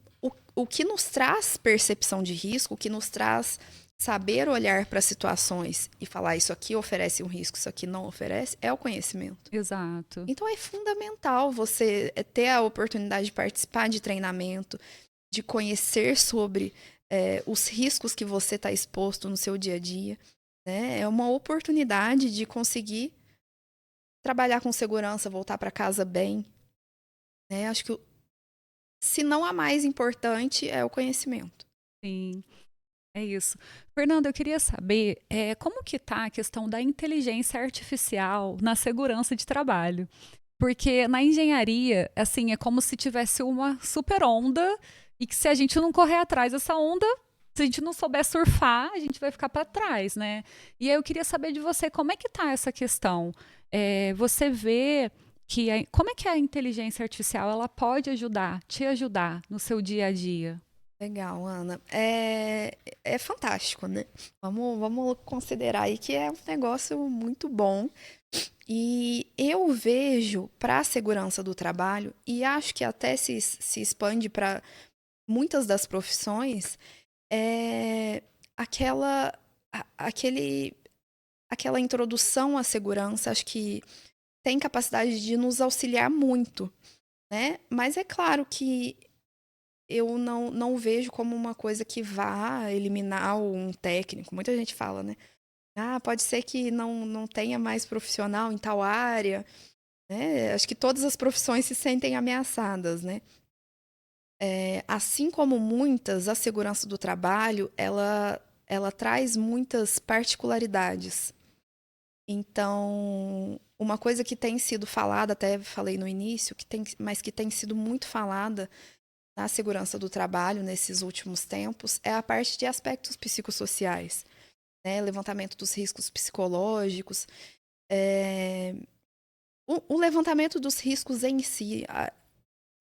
o que nos traz percepção de risco, o que nos traz saber olhar para situações e falar isso aqui oferece um risco, isso aqui não oferece, é o conhecimento. Exato. Então é fundamental você ter a oportunidade de participar de treinamento, de conhecer sobre os riscos que você está exposto no seu dia a dia. Né? É uma oportunidade de conseguir trabalhar com segurança, voltar para casa bem. Né? Acho que, se não a mais importante, é o conhecimento. Sim. É isso. Fernanda, eu queria saber como que está a questão da inteligência artificial na segurança de trabalho. Porque na engenharia, assim, é como se tivesse uma super onda e que se a gente não correr atrás dessa onda, se a gente não souber surfar, a gente vai ficar para trás, né? E aí eu queria saber de você, como é que está essa questão? Você vê que como é que a inteligência artificial ela pode te ajudar no seu dia a dia? Legal, Ana. É fantástico, né? Vamos considerar aí que é um negócio muito bom. E eu vejo para a segurança do trabalho, e acho que até se expande para muitas das profissões, é aquela, aquela introdução à segurança, acho que tem capacidade de nos auxiliar muito, né? Mas é claro que eu não vejo como uma coisa que vá eliminar um técnico. Muita gente fala, né? Ah, pode ser que não tenha mais profissional em tal área, né? Acho que todas as profissões se sentem ameaçadas, né? Assim como muitas, a segurança do trabalho, ela traz muitas particularidades. Então, uma coisa que tem sido falada, até falei no início, mas que tem sido muito falada na segurança do trabalho nesses últimos tempos, é a parte de aspectos psicossociais, né? Levantamento dos riscos psicológicos. O levantamento dos riscos em si,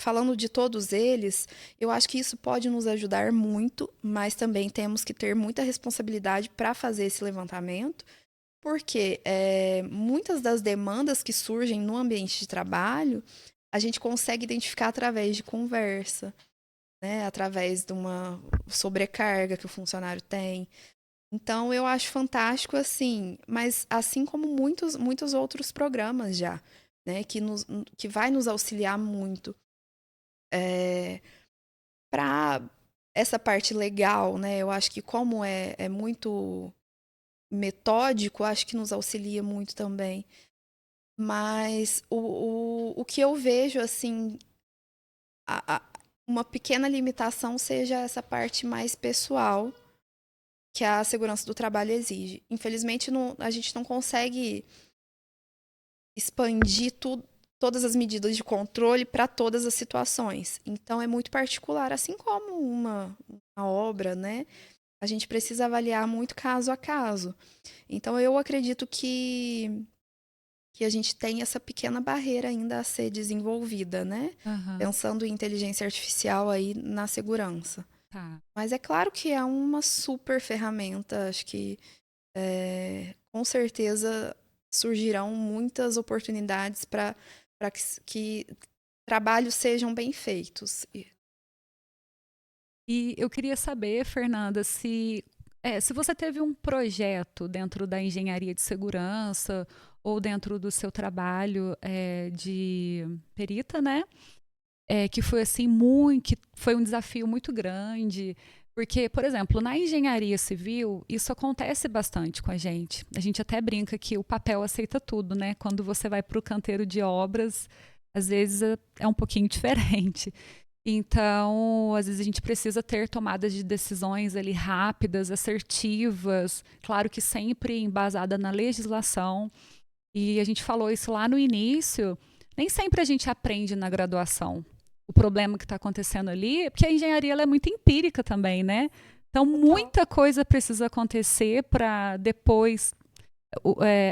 falando de todos eles, eu acho que isso pode nos ajudar muito, mas também temos que ter muita responsabilidade para fazer esse levantamento, porque muitas das demandas que surgem no ambiente de trabalho, a gente consegue identificar através de conversa, né? Através de uma sobrecarga que o funcionário tem. Então, eu acho fantástico, assim, mas assim como muitos outros programas já, né? Que vai nos auxiliar muito para essa parte legal, né? Eu acho que como é muito metódico, acho que nos auxilia muito também. Mas o que eu vejo, assim, a- a- uma pequena limitação seja essa parte mais pessoal que a segurança do trabalho exige. Infelizmente, a gente não consegue expandir todas as medidas de controle para todas as situações. Então, é muito particular, assim como uma obra, né? A gente precisa avaliar muito caso a caso. Então, eu acredito que a gente tem essa pequena barreira ainda a ser desenvolvida, né? Aham, Pensando em inteligência artificial aí na segurança. tá. Mas é claro que é uma super ferramenta. Acho que com certeza surgirão muitas oportunidades para que trabalhos sejam bem feitos. E eu queria saber, Fernanda, se você teve um projeto dentro da engenharia de segurança ou dentro do seu trabalho de perita, né? Que foi assim que foi um desafio muito grande. Porque, por exemplo, na engenharia civil, isso acontece bastante com a gente. A gente até brinca que o papel aceita tudo, né? Quando você vai para o canteiro de obras, às vezes é um pouquinho diferente. Então, às vezes a gente precisa ter tomadas de decisões ali rápidas, assertivas, claro que sempre embasada na legislação. E a gente falou isso lá no início, nem sempre a gente aprende na graduação. O problema que está acontecendo ali é porque a engenharia ela é muito empírica também, né? Então, Total. muita coisa precisa acontecer para depois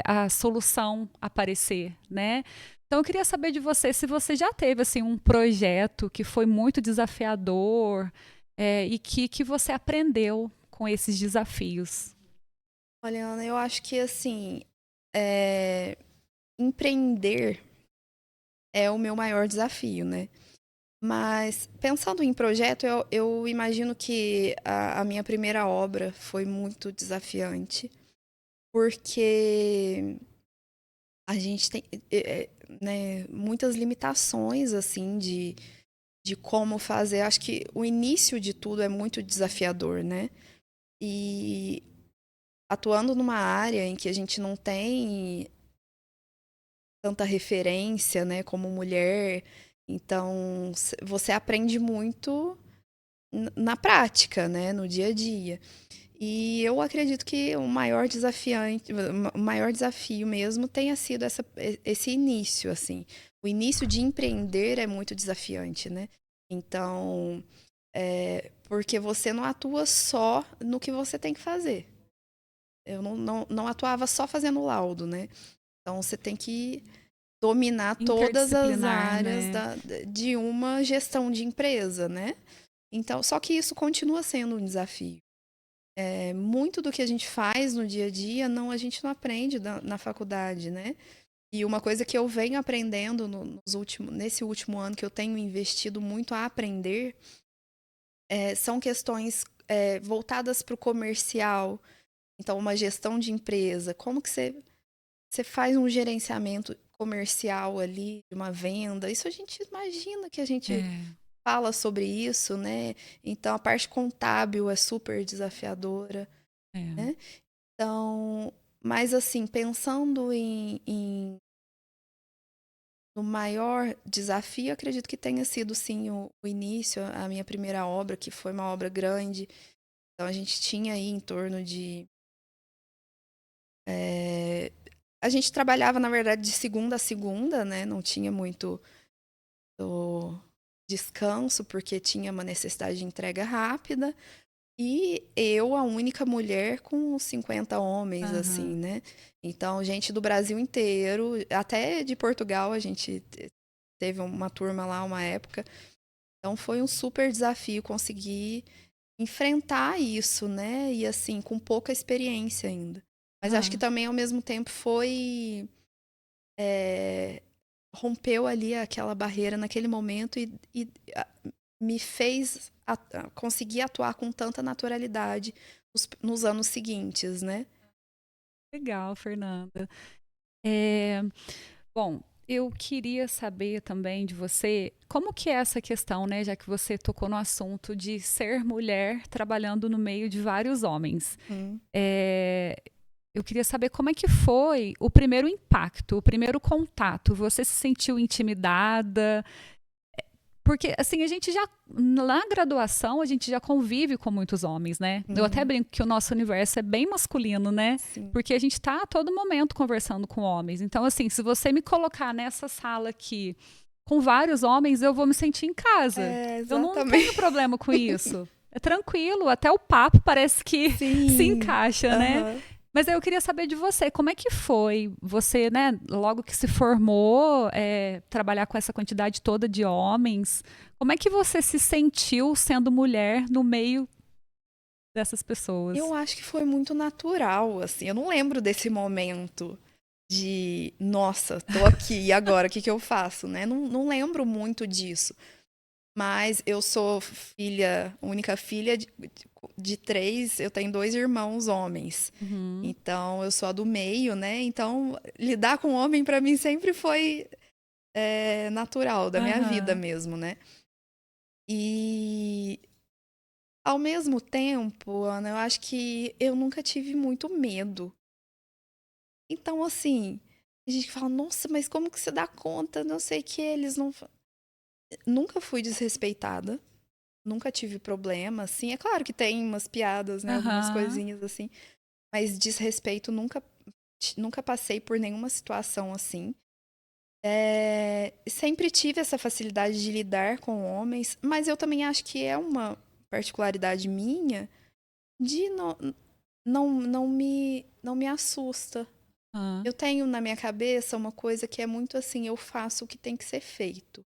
a solução aparecer, né? Então eu queria saber de você se você já teve assim um projeto que foi muito desafiador e que você aprendeu com esses desafios. Olha, Ana, eu acho que assim, empreender é o meu maior desafio, né? Mas pensando em projeto, eu imagino que a minha primeira obra foi muito desafiante, porque a gente tem, né, muitas limitações, assim, de como fazer. Acho que o início de tudo é muito desafiador, né? E atuando numa área em que a gente não tem tanta referência, né, como mulher, então você aprende muito na prática, né, no dia a dia. E eu acredito que o maior desafio mesmo tenha sido esse início, assim. O início de empreender é muito desafiante, né? Então, porque você não atua só no que você tem que fazer. Eu não atuava só fazendo laudo, né? Então, você tem que dominar todas as Interdisciplinar, áreas né? de uma gestão de empresa, né? Então, só que isso continua sendo um desafio. Muito do que a gente faz no dia a dia, a gente não aprende na faculdade, né? E uma coisa que eu venho aprendendo nesse último ano, que eu tenho investido muito a aprender, são questões voltadas para o comercial. Então, uma gestão de empresa, como que você faz um gerenciamento comercial ali, de uma venda? Isso a gente imagina que a gente É, fala sobre isso, né? Então, a parte contábil é super desafiadora, é. né? Então, mas assim, pensando no maior desafio, acredito que tenha sido sim o início, a minha primeira obra, que foi uma obra grande. Então a gente tinha aí em torno de. A gente trabalhava, na verdade, de segunda a segunda, né? Não tinha muito descanso, porque tinha uma necessidade de entrega rápida. E eu, a única mulher com 50 homens, assim, Aham. né? Então, gente do Brasil inteiro, até de Portugal, a gente teve uma turma lá uma época. Então, foi um super desafio conseguir enfrentar isso, né? E assim, com pouca experiência ainda. Mas acho que Aham. também, ao mesmo tempo, rompeu ali aquela barreira naquele momento e me fez conseguir atuar com tanta naturalidade nos anos seguintes, né? Legal, Fernanda. É, bom, eu queria saber também de você como que é essa questão, né, já que você tocou no assunto de ser mulher trabalhando no meio de vários homens. Hum. É, eu queria saber como é que foi o primeiro impacto, o primeiro contato. Você se sentiu intimidada? Porque, assim, a gente já, na graduação, a gente já convive com muitos homens, né? Eu até Uhum. brinco que o nosso universo é bem masculino, né? Sim. Porque a gente tá a todo momento conversando com homens. Então, assim, se você me colocar nessa sala aqui com vários homens, eu vou me sentir em casa. Eu não tenho Exatamente. problema com isso. É tranquilo, até o papo parece que se Sim. encaixa, né? Aham. Mas aí eu queria saber de você, como é que foi você, né, logo que se formou, trabalhar com essa quantidade toda de homens? Como é que você se sentiu sendo mulher no meio dessas pessoas? Eu acho que foi muito natural, assim. Eu não lembro desse momento de, nossa, tô aqui, e agora, o que que eu faço, né? Não lembro muito disso. Mas eu sou única filha de três, eu tenho dois irmãos homens. Uhum. Então, eu sou a do meio, né? Então, lidar com homem pra mim sempre foi natural, da minha vida Aham. mesmo, né? E, ao mesmo tempo, Ana, eu acho que eu nunca tive muito medo. Então, assim, a gente fala, nossa, mas como que você dá conta? Não sei o que, eles não. Nunca fui desrespeitada. Nunca tive problema, assim. É claro que tem umas piadas, né? Algumas Aham. coisinhas assim. Mas desrespeito nunca passei por nenhuma situação assim. Sempre tive essa facilidade de lidar com homens, mas eu também acho que é uma particularidade minha de não me assusta. Aham. Eu tenho na minha cabeça uma coisa que é muito assim, eu faço o que tem que ser feito.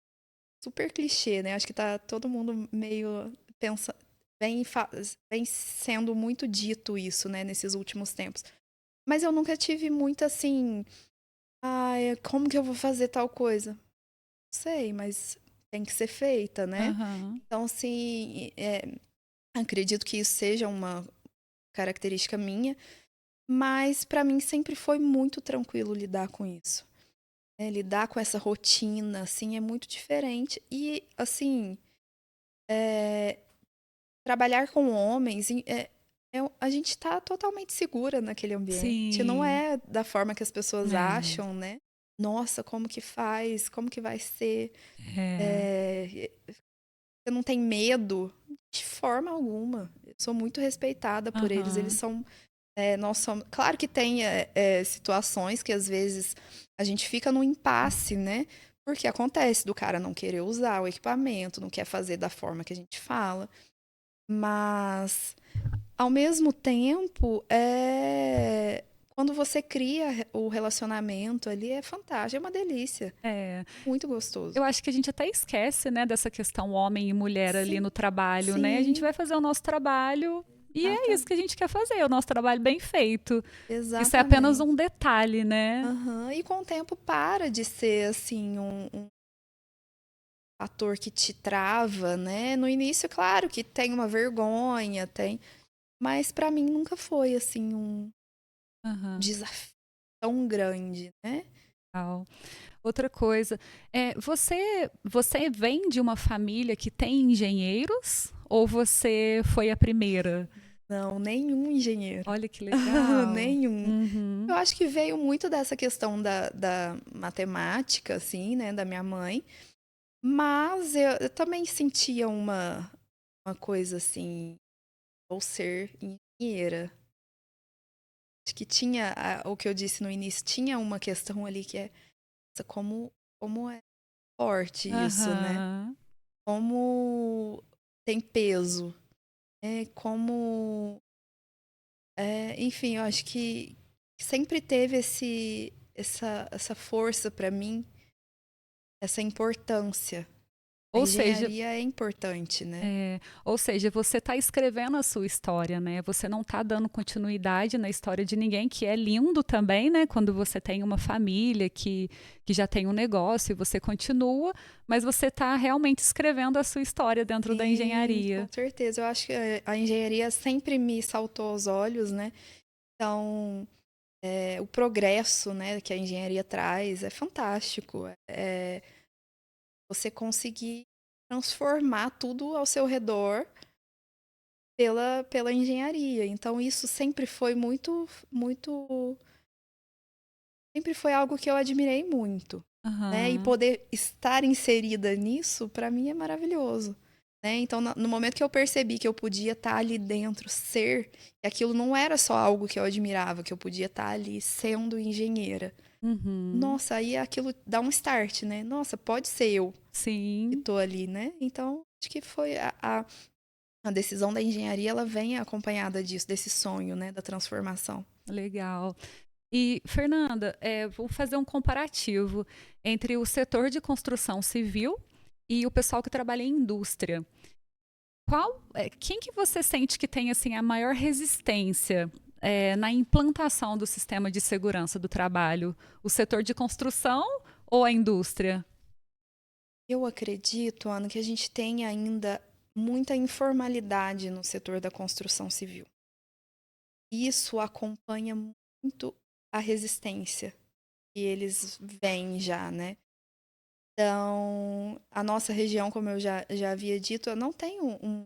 Super clichê, né? Acho que tá todo mundo meio pensa, vem sendo muito dito isso, né, nesses últimos tempos. Mas eu nunca tive muito assim, como que eu vou fazer tal coisa? Não sei, mas tem que ser feita, né? Aham. Então, assim, acredito que isso seja uma característica minha, mas para mim sempre foi muito tranquilo lidar com isso. Né? Lidar com essa rotina, assim, é muito diferente. E, assim, é, trabalhar com homens, a gente tá totalmente segura naquele ambiente. Não Sim. é da forma que as pessoas É. acham, né? Nossa, como que faz? Como que vai ser? É. É, você não tem medo de forma alguma. Eu sou muito respeitada por eles. Eles Aham. são. Nós somos. Claro que tem situações que às vezes a gente fica no impasse, né? Porque acontece do cara não querer usar o equipamento, não quer fazer da forma que a gente fala. Mas, ao mesmo tempo, quando você cria o relacionamento ali, é fantástico, é uma delícia. É. Muito gostoso. Eu acho que a gente até esquece, né, dessa questão homem e mulher ali Sim, no trabalho, né? A gente sim, vai fazer o nosso trabalho e é isso que a exatamente. gente quer fazer, o nosso trabalho bem feito. Isso é apenas Exatamente. um detalhe, né? Aham. E com o tempo para de ser assim um fator que te trava, né? No início, claro que tem uma vergonha, tem, mas para mim nunca foi assim um Aham. desafio tão grande, né? Legal. Outra coisa, você vem de uma família que tem engenheiros ou você foi a primeira? Não, nenhum engenheiro. Olha que legal. Nenhum. Eu Uhum. acho que veio muito dessa questão da matemática, assim, né, da minha mãe. Mas eu também sentia uma coisa assim, vou ser engenheira. Acho que tinha, o que eu disse no início, tinha uma questão ali que é como é forte isso, né? Aham. Como tem peso. Como. Enfim, eu acho que sempre teve essa força para mim, essa importância. A Ou seja, engenharia é importante, né? ou seja, você está escrevendo a sua história, né? Você não está dando continuidade na história de ninguém, que é lindo também, né? Quando você tem uma família que já tem um negócio e você continua, mas você está realmente escrevendo a sua história dentro da Sim, com engenharia. certeza. Eu acho que a engenharia sempre me saltou aos olhos, né? Então, o progresso, né, que a engenharia traz é fantástico. Você conseguir transformar tudo ao seu redor pela engenharia. Então, isso sempre foi muito, sempre foi algo que eu admirei muito, né? E Aham. poder estar inserida nisso, para mim é maravilhoso. Né? Então, no momento que eu percebi que eu podia estar ali dentro, ser, que aquilo não era só algo que eu admirava, que eu podia estar ali sendo engenheira. Uhum. Nossa, aí aquilo dá um start, né? Nossa, pode ser eu que Sim, tô ali, né? Então, acho que foi a decisão da engenharia, ela vem acompanhada disso, desse sonho, né? Da transformação. legal. E, Fernanda, vou fazer um comparativo entre o setor de construção civil e o pessoal que trabalha em indústria. Quem que você sente que tem assim a maior resistência na implantação do sistema de segurança do trabalho? O setor de construção ou a indústria? Eu acredito, Ana, que a gente tem ainda muita informalidade no setor da construção civil. Isso acompanha muito a resistência que eles veem já, né? Então, a nossa região, como eu já havia dito, não tem um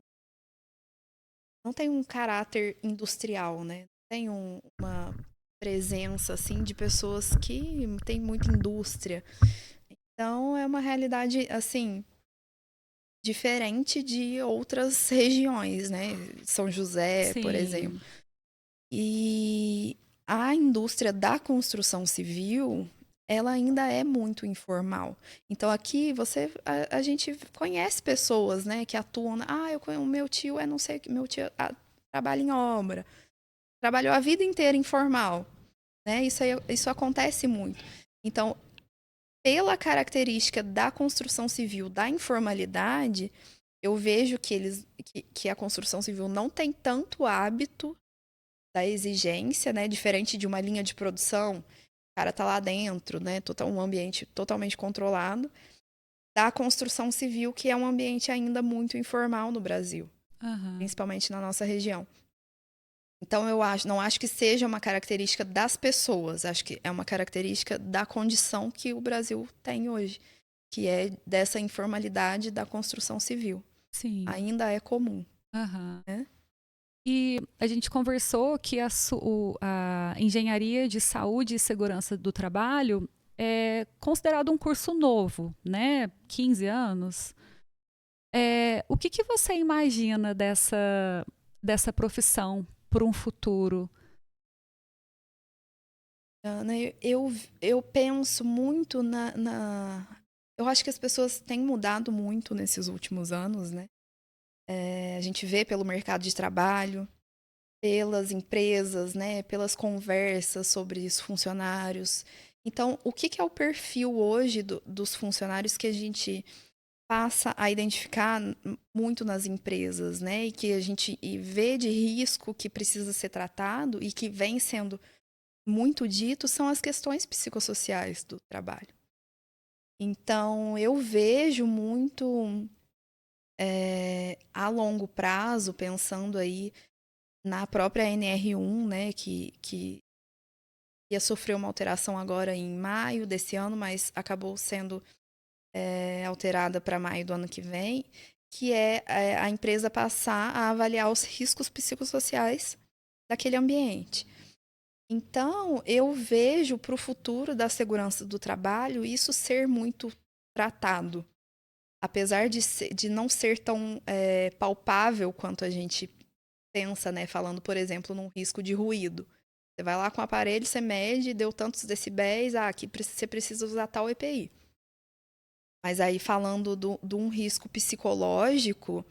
caráter industrial, né? Não tem uma presença, assim, de pessoas que têm muita indústria. Então, é uma realidade, assim, diferente de outras regiões, né? São José, por exemplo. Sim. E a indústria da construção civil, ela ainda é muito informal. Então aqui a gente conhece pessoas, né, que atuam. O meu tio é não sei o que, meu tio trabalha em obra, trabalhou a vida inteira informal, né? Isso acontece muito. Então, pela característica da construção civil, da informalidade, eu vejo que a construção civil não tem tanto hábito da exigência, né? Diferente de uma linha de produção, o cara tá lá dentro, né? Um ambiente totalmente controlado. da construção civil, que é um ambiente ainda muito informal no Brasil, Aham. principalmente na nossa região. Então, não acho que seja uma característica das pessoas, acho que é uma característica da condição que o Brasil tem hoje, que é dessa informalidade da construção civil. Sim. Ainda é comum, Aham. né? E a gente conversou que a engenharia de saúde e segurança do trabalho é considerado um curso novo, né? 15 anos. O que você imagina dessa profissão para um futuro? Ana, eu penso muito Eu acho que as pessoas têm mudado muito nesses últimos anos, né? A gente vê pelo mercado de trabalho, pelas empresas, né? Pelas conversas sobre os funcionários. Então, o que é o perfil hoje dos funcionários que a gente passa a identificar muito nas empresas, né? E que a gente vê de risco que precisa ser tratado e que vem sendo muito dito são as questões psicossociais do trabalho. Então, eu vejo muito a longo prazo, pensando aí na própria NR1, né, que ia sofrer uma alteração agora em maio desse ano, mas acabou sendo alterada para maio do ano que vem, que é a empresa passar a avaliar os riscos psicossociais daquele ambiente. Então, eu vejo para o futuro da segurança do trabalho isso ser muito tratado. Apesar de não ser tão palpável quanto a gente pensa, né? Falando, por exemplo, num risco de ruído. Você vai lá com o aparelho, você mede, deu tantos decibéis, aqui você precisa usar tal EPI. Mas aí, falando de um risco psicológico,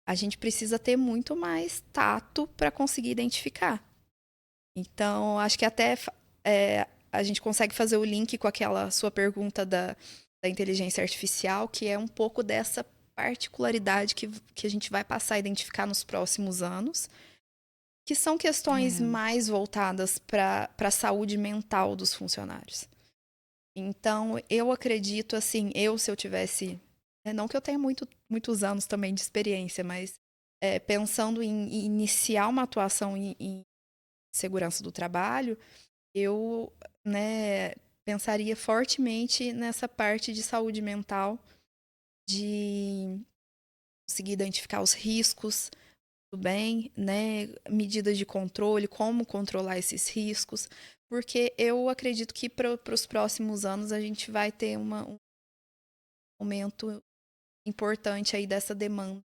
a gente precisa ter muito mais tato para conseguir identificar. Então, acho que até a gente consegue fazer o link com aquela sua pergunta da inteligência artificial, que é um pouco dessa particularidade que a gente vai passar a identificar nos próximos anos, que são questões É, mais voltadas para a saúde mental dos funcionários. Então, eu acredito, assim, se eu tivesse. Não que eu tenha muitos anos também de experiência, mas pensando em iniciar uma atuação em segurança do trabalho, eu, né, pensaria fortemente nessa parte de saúde mental, de conseguir identificar os riscos do bem, né, medidas de controle, como controlar esses riscos, porque eu acredito que para os próximos anos a gente vai ter um aumento importante aí dessa demanda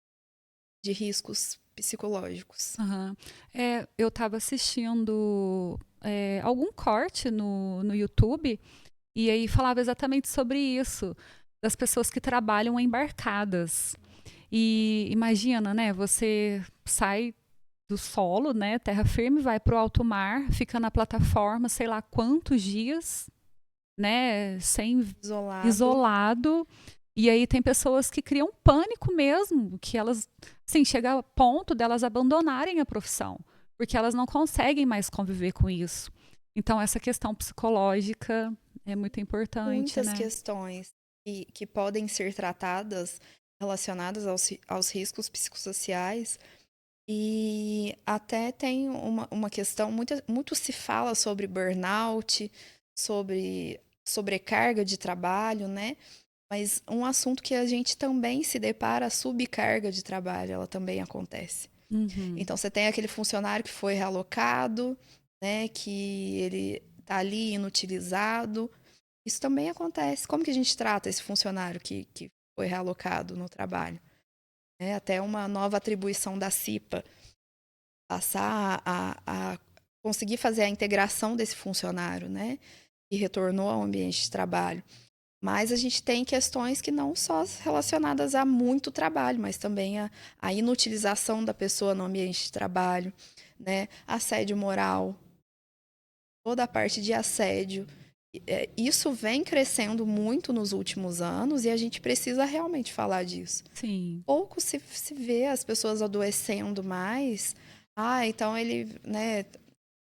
de riscos psicológicos. aham. Eu estava assistindo algum corte no YouTube e aí falava exatamente sobre isso, das pessoas que trabalham embarcadas. E imagina, né? Você sai do solo, né? Terra firme, vai para o alto mar, fica na plataforma, sei lá quantos dias, né? Isolado. Isolado. E aí tem pessoas que criam pânico mesmo, que elas, assim, chega ao ponto delas abandonarem a profissão, porque elas não conseguem mais conviver com isso. Então essa questão psicológica é muito importante, Muitas né? questões que podem ser tratadas relacionadas aos riscos psicossociais. E até tem uma questão, muito se fala sobre burnout, sobre sobrecarga de trabalho, né? Mas um assunto que a gente também se depara, a subcarga de trabalho, ela também acontece. Uhum. Então, você tem aquele funcionário que foi realocado, né? Que ele está ali inutilizado. Isso também acontece. Como que a gente trata esse funcionário que foi realocado no trabalho? Até uma nova atribuição da CIPA passar a conseguir fazer a integração desse funcionário, né? E retornou ao ambiente de trabalho. Mas a gente tem questões que não só relacionadas a muito trabalho, mas também a inutilização da pessoa no ambiente de trabalho, né? Assédio moral, toda a parte de assédio. Isso vem crescendo muito nos últimos anos e a gente precisa realmente falar disso. Sim. Pouco se vê as pessoas adoecendo mais. Então ele, né,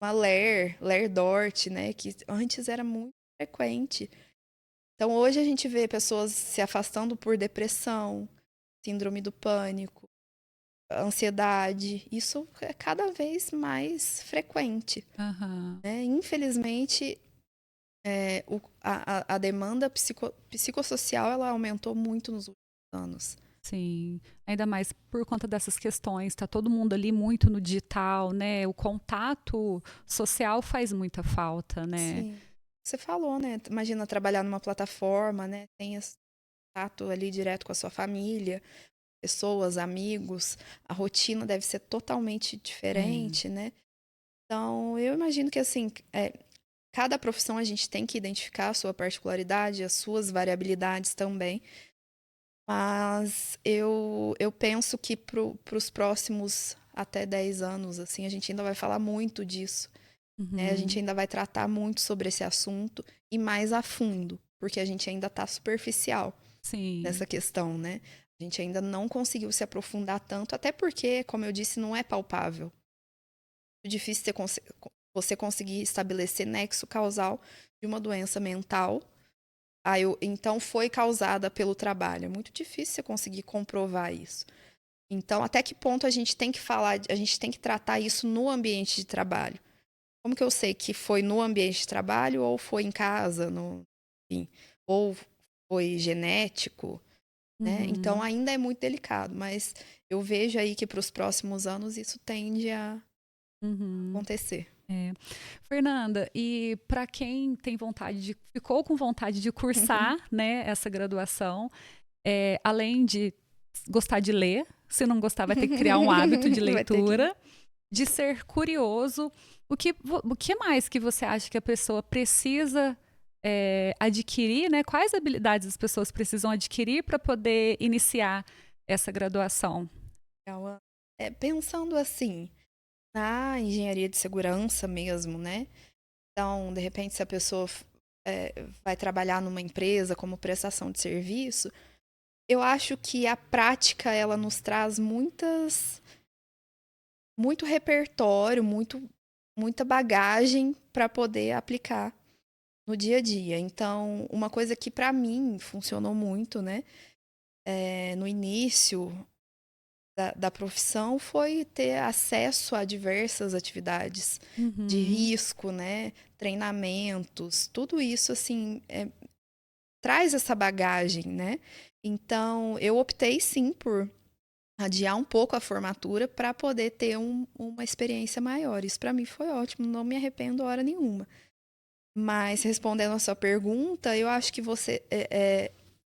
uma Ler Dort, né, que antes era muito frequente. Então, hoje a gente vê pessoas se afastando por depressão, síndrome do pânico, ansiedade. Isso é cada vez mais frequente, Aham. né? Infelizmente, a demanda psicossocial ela aumentou muito nos últimos anos. Sim, ainda mais por conta dessas questões, tá todo mundo ali muito no digital, né? O contato social faz muita falta, né? Sim. Você falou, né? Imagina trabalhar numa plataforma, né? Tem esse contato ali direto com a sua família, pessoas, amigos. A rotina deve ser totalmente É. diferente, né? Então, eu imagino que, assim, cada profissão a gente tem que identificar a sua particularidade, as suas variabilidades também. Mas eu penso que para os próximos até 10 anos, assim, a gente ainda vai falar muito disso, né? A gente Uhum. ainda vai tratar muito sobre esse assunto e mais a fundo, porque a gente ainda está superficial nessa Sim. questão, né? A gente ainda não conseguiu se aprofundar tanto, até porque, como eu disse, não é palpável. É difícil você conseguir estabelecer nexo causal de uma doença mental. Então foi causada pelo trabalho. É muito difícil você conseguir comprovar isso. Então, até que ponto a gente tem que falar, a gente tem que tratar isso no ambiente de trabalho? Como que eu sei que foi no ambiente de trabalho ou foi em casa, enfim, ou foi genético, né? Então Uhum. ainda é muito delicado, mas eu vejo aí que para os próximos anos isso tende a Uhum. acontecer. É. Fernanda, e para quem tem ficou com vontade de cursar, né, essa graduação, além de gostar de ler, se não gostar, vai ter que criar um hábito de Vai ter que. leitura, de ser curioso. O que mais que você acha que a pessoa precisa adquirir, né? Quais habilidades as pessoas precisam adquirir para poder iniciar essa graduação? Pensando assim, na engenharia de segurança mesmo, né? Então, de repente, se a pessoa vai trabalhar numa empresa como prestação de serviço, eu acho que a prática ela nos traz muito repertório, muita bagagem para poder aplicar no dia a dia. Então, uma coisa que para mim funcionou muito, né? No início da profissão foi ter acesso a diversas atividades de Uhum, risco, né? Treinamentos, tudo isso assim traz essa bagagem, né? Então, eu optei sim por adiar um pouco a formatura para poder ter uma experiência maior. Isso para mim foi ótimo, não me arrependo hora nenhuma. Mas respondendo a sua pergunta, eu acho que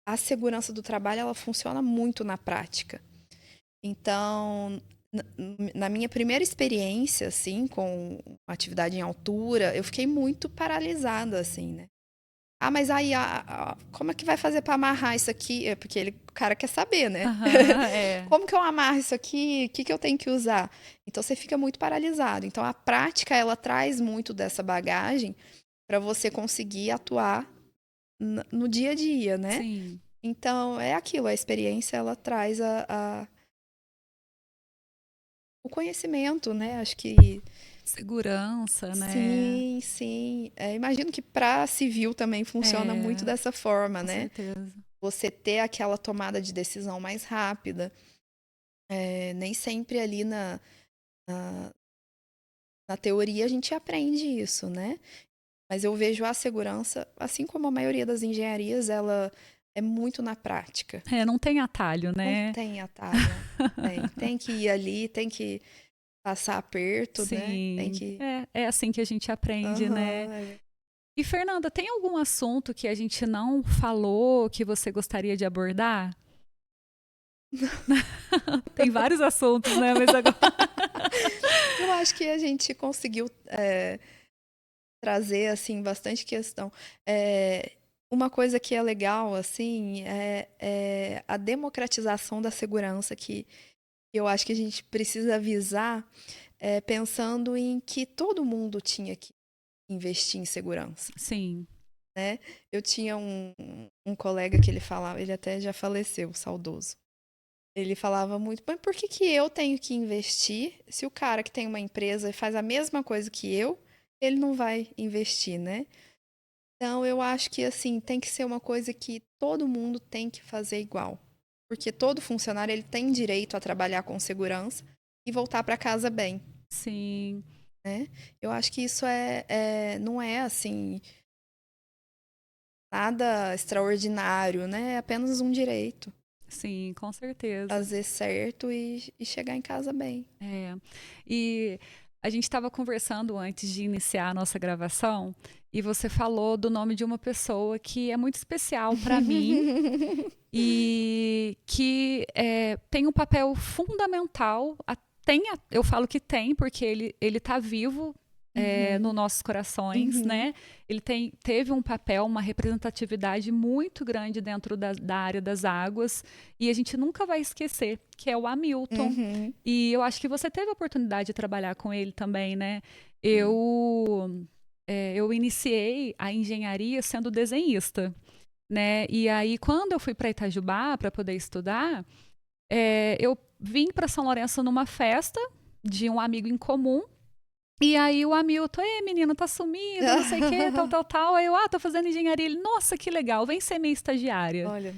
a segurança do trabalho ela funciona muito na prática. Então, na minha primeira experiência, assim, com atividade em altura, eu fiquei muito paralisada, assim, né? Ah, mas aí, como é que vai fazer para amarrar isso aqui? Porque o cara quer saber, né? aham, é. Como que eu amarro isso aqui? O que que eu tenho que usar? Então, você fica muito paralisado. Então, a prática, ela traz muito dessa bagagem para você conseguir atuar no dia a dia, né? Sim. Então, é aquilo, a experiência, ela traz o conhecimento, né? Acho que Segurança, né? sim, sim. Imagino que para civil também funciona muito É, dessa forma, com né? certeza. Você ter aquela tomada de decisão mais rápida. Nem sempre ali na, na teoria a gente aprende isso, né? Mas eu vejo a segurança, assim como a maioria das engenharias, ela é muito na prática. É, não tem atalho, Não né? tem atalho. Tem que ir ali, tem que passar aperto, né? Tem Sim, que. é assim que a gente aprende, né? Aham, E Fernanda, tem algum assunto que a gente não falou que você gostaria de abordar? Tem vários assuntos, né? Mas agora. eu acho que a gente conseguiu trazer assim bastante questão. Uma coisa que é legal assim é a democratização da segurança que eu acho que a gente precisa avisar, pensando em que todo mundo tinha que investir em segurança, Sim. né? Eu tinha um colega que ele falava, ele até já faleceu, saudoso. Ele falava muito, mas por que que eu tenho que investir se o cara que tem uma empresa e faz a mesma coisa que eu, ele não vai investir, né? Então, eu acho que, assim, tem que ser uma coisa que todo mundo tem que fazer igual. Porque todo funcionário, ele tem direito a trabalhar com segurança e voltar para casa bem, Sim, né? Eu acho que isso não é, assim, nada extraordinário, né? É apenas um direito. sim, com certeza. Fazer certo e chegar em casa bem. É. E a gente estava conversando antes de iniciar a nossa gravação e você falou do nome de uma pessoa que é muito especial para mim e que tem um papel fundamental. Eu falo que tem, porque ele está vivo nos Uhum, nossos corações, uhum, né? Teve um papel, uma representatividade muito grande dentro da área das águas e a gente nunca vai esquecer, que é o Hamilton. uhum. E eu acho que você teve a oportunidade de trabalhar com ele também, né? Sim. Eu iniciei a engenharia sendo desenhista, né? E aí, quando eu fui para Itajubá para poder estudar, eu vim para São Lourenço numa festa de um amigo em comum. E aí o Hamilton, ei, menina, tá sumida, não sei o quê, tal, tal, tal. Aí eu, tô fazendo engenharia. Ele, nossa, que legal, vem ser minha estagiária. Olha,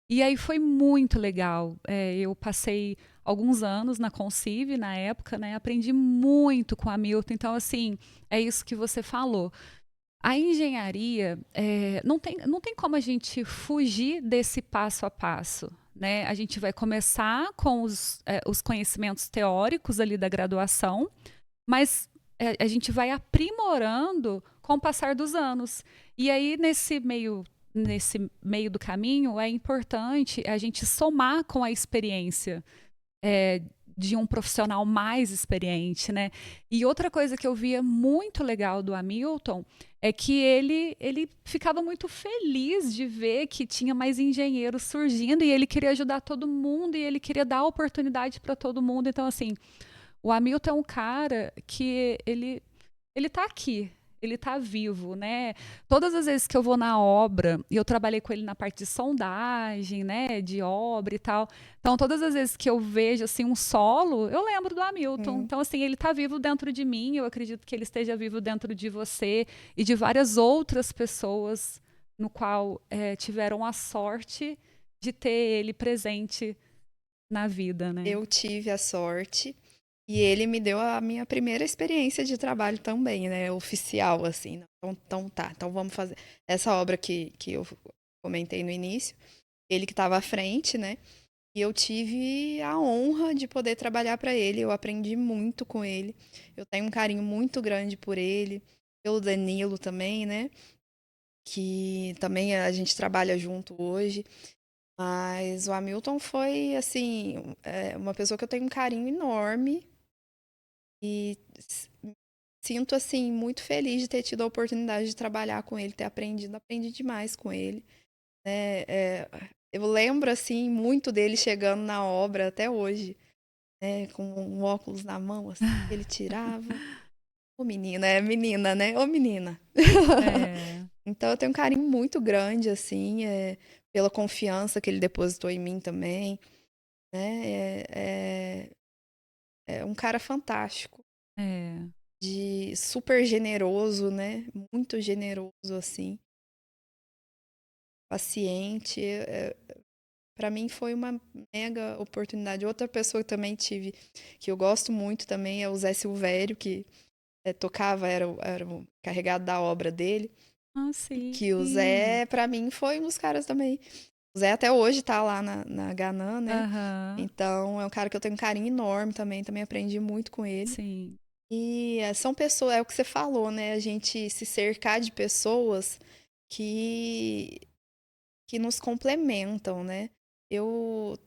E aí foi muito legal. Eu passei alguns anos na Concive na época, né? Aprendi muito com a Hamilton. Então, assim, é isso que você falou. A engenharia, não tem como a gente fugir desse passo a passo. Né? A gente vai começar com os conhecimentos teóricos ali da graduação, mas a gente vai aprimorando com o passar dos anos. E aí, nesse meio do caminho, é importante a gente somar com a experiência é, de um profissional mais experiente, né? E outra coisa que eu via muito legal do Hamilton é que ele ficava muito feliz de ver que tinha mais engenheiros surgindo e ele queria ajudar todo mundo e ele queria dar oportunidade para todo mundo. Então, assim, o Hamilton é um cara que ele tá aqui, ele tá vivo, né? Todas as vezes que eu vou na obra, e eu trabalhei com ele na parte de sondagem, né, de obra e tal. Então, todas as vezes que eu vejo assim um solo, eu lembro do Hamilton. hum, Então, assim, ele tá vivo dentro de mim, eu acredito que ele esteja vivo dentro de você e de várias outras pessoas no qual tiveram a sorte de ter ele presente na vida, né? eu tive a sorte e ele me deu a minha primeira experiência de trabalho também, né? Oficial, assim. Então tá, então vamos fazer. Essa obra que eu comentei no início, ele que estava à frente, né? E eu tive a honra de poder trabalhar para ele. Eu aprendi muito com ele. Eu tenho um carinho muito grande por ele, pelo Danilo também, né? Que também a gente trabalha junto hoje. Mas o Hamilton foi, assim, uma pessoa que eu tenho um carinho enorme e sinto, assim, muito feliz de ter tido a oportunidade de trabalhar com ele, ter aprendido, aprendi demais com ele, né? Eu lembro, assim, muito dele chegando na obra até hoje, né? Com um óculos na mão, assim, que ele tirava. Ô menina, é menina, né? Ô menina. É, Então eu tenho um carinho muito grande, assim, pela confiança que ele depositou em mim também, né? É um cara fantástico, é. de super generoso, né? Muito generoso, assim, paciente. Para mim foi uma mega oportunidade. Outra pessoa que também tive, que eu gosto muito também, é o Zé Silvério, que tocava, era o carregado da obra dele. Ah, sim. Que o Zé, pra mim, foi um dos caras também. O Zé até hoje tá lá na Ganã, né? Aham, Então é um cara que eu tenho um carinho enorme também. Também aprendi muito com ele. sim. E são pessoas, é o que você falou, né? A gente se cercar de pessoas que, que nos complementam, né? Eu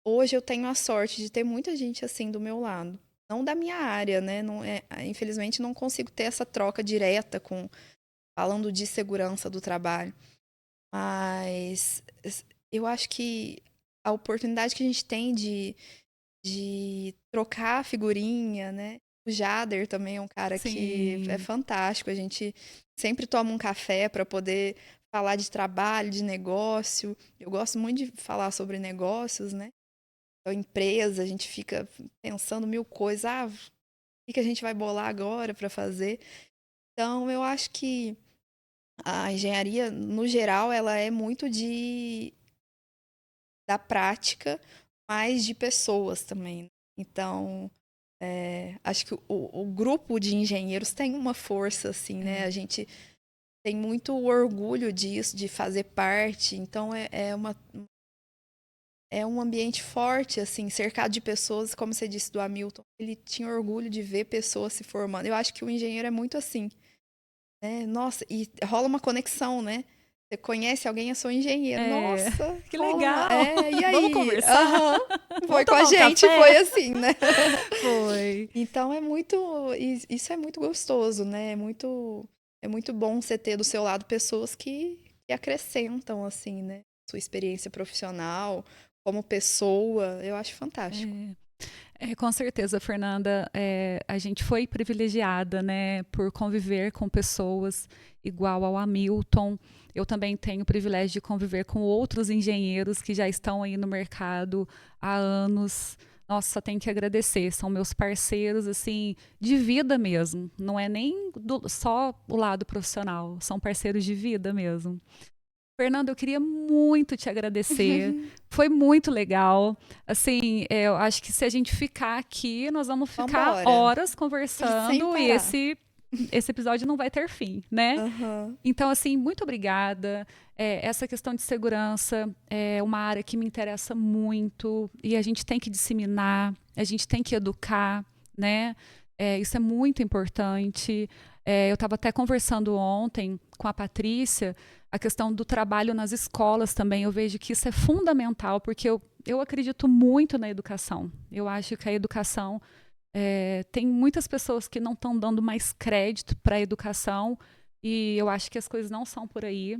hoje eu tenho a sorte de ter muita gente assim do meu lado. Não da minha área, né? Não infelizmente não consigo ter essa troca direta com falando de segurança do trabalho. Mas eu acho que a oportunidade que a gente tem de trocar figurinha, né? O Jader também é um cara que é Sim. fantástico. A gente sempre toma um café para poder falar de trabalho, de negócio. Eu gosto muito de falar sobre negócios, né? Então, empresa, a gente fica pensando mil coisas. O que a gente vai bolar agora para fazer? Então, eu acho que a engenharia, no geral, ela é muito da prática, mas de pessoas também. Então, acho que o grupo de engenheiros tem uma força, assim, né? A gente tem muito orgulho disso, de fazer parte. Então, é um ambiente forte, assim, cercado de pessoas, como você disse do Hamilton. Ele tinha orgulho de ver pessoas se formando. Eu acho que o engenheiro é muito assim, né? Nossa, e rola uma conexão, né? Você conhece alguém, eu sou engenheiro. É, Nossa, que rola uma. legal! E Vamos aí? conversar? Aham. Vamos Foi com a tomar um gente, foi café? assim, né? Foi. Então é muito. Isso é muito gostoso, né? É muito bom você ter do seu lado pessoas que acrescentam, assim, né? Sua experiência profissional, como pessoa, eu acho fantástico. Com certeza, Fernanda. A gente foi privilegiada, né, por conviver com pessoas igual ao Hamilton. Eu também tenho o privilégio de conviver com outros engenheiros que já estão aí no mercado há anos. Nossa, tenho que agradecer. São meus parceiros, assim, de vida mesmo. Não é nem só o lado profissional. São parceiros de vida mesmo. Fernanda, eu queria muito te agradecer. Foi muito legal. Assim, eu acho que se a gente ficar aqui, nós vamos ficar Vambora. horas Sem conversando e parar. esse episódio não vai ter fim, né? Aham. Então, assim, muito obrigada. Essa questão de segurança é uma área que me interessa muito e a gente tem que disseminar, a gente tem que educar, né? Isso é muito importante. Eu estava até conversando ontem com a Patrícia, a questão do trabalho nas escolas também. Eu vejo que isso é fundamental, porque eu acredito muito na educação. Eu acho que a educação tem muitas pessoas que não estão dando mais crédito para a educação e eu acho que as coisas não são por aí.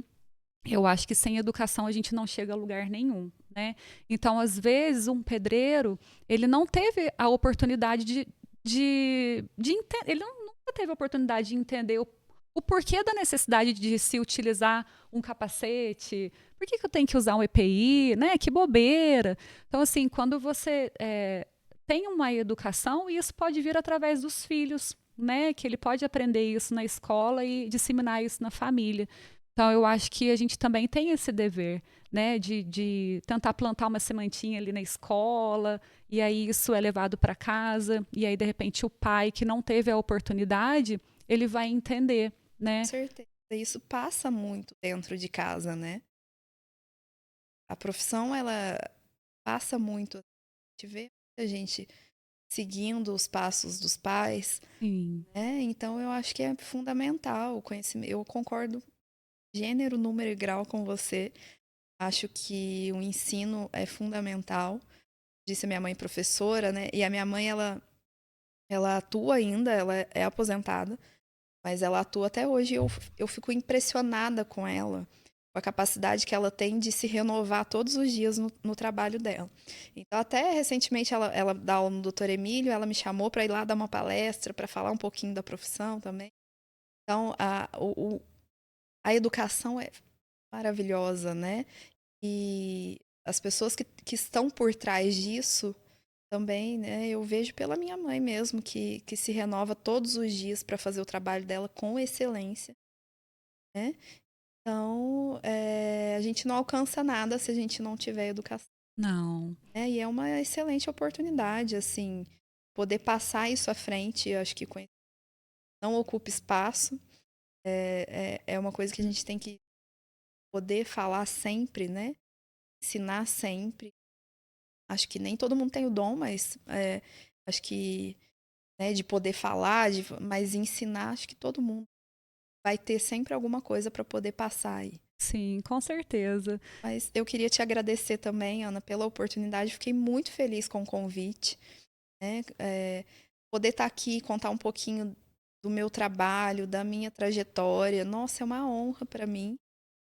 Eu acho que sem educação a gente não chega a lugar nenhum, né? Então, às vezes, um pedreiro, ele não teve a oportunidade de entender, ele nunca teve a oportunidade de entender o porquê da necessidade de se utilizar um capacete, por que eu tenho que usar um EPI, né? Que bobeira. Então, assim, quando você tem uma educação, isso pode vir através dos filhos, né? Que ele pode aprender isso na escola e disseminar isso na família. Então, eu acho que a gente também tem esse dever, né, de tentar plantar uma sementinha ali na escola, e aí isso é levado para casa, e aí, de repente, o pai que não teve a oportunidade, ele vai entender, Com né? certeza. Isso passa muito dentro de casa, né? A profissão, ela passa muito. A gente vê muita gente seguindo os passos dos pais, Sim, né? Então, eu acho que é fundamental o conhecimento. Eu concordo gênero, número e grau com você. Acho que o ensino é fundamental. Disse a minha mãe professora, né? E a minha mãe, ela atua ainda, ela é aposentada, mas ela atua até hoje. Eu fico impressionada com ela, com a capacidade que ela tem de se renovar todos os dias no trabalho dela. Então, até recentemente, ela dá aula no Dr. Emílio, ela me chamou para ir lá dar uma palestra, para falar um pouquinho da profissão também. Então, a educação é maravilhosa, né? E as pessoas que estão por trás disso também, né? Eu vejo pela minha mãe mesmo, que se renova todos os dias para fazer o trabalho dela com excelência, né? Então, a gente não alcança nada se a gente não tiver educação, não, né? E é uma excelente oportunidade, assim, poder passar isso à frente. Eu acho que não ocupa espaço. É uma coisa que a gente tem que poder falar sempre, né? Ensinar sempre. Acho que nem todo mundo tem o dom, mas acho que, né, de poder falar, mas ensinar, acho que todo mundo vai ter sempre alguma coisa para poder passar aí. sim, com certeza. Mas eu queria te agradecer também, Ana, pela oportunidade. Fiquei muito feliz com o convite, né? Poder estar aqui e contar um pouquinho do meu trabalho, da minha trajetória. Nossa, é uma honra para mim.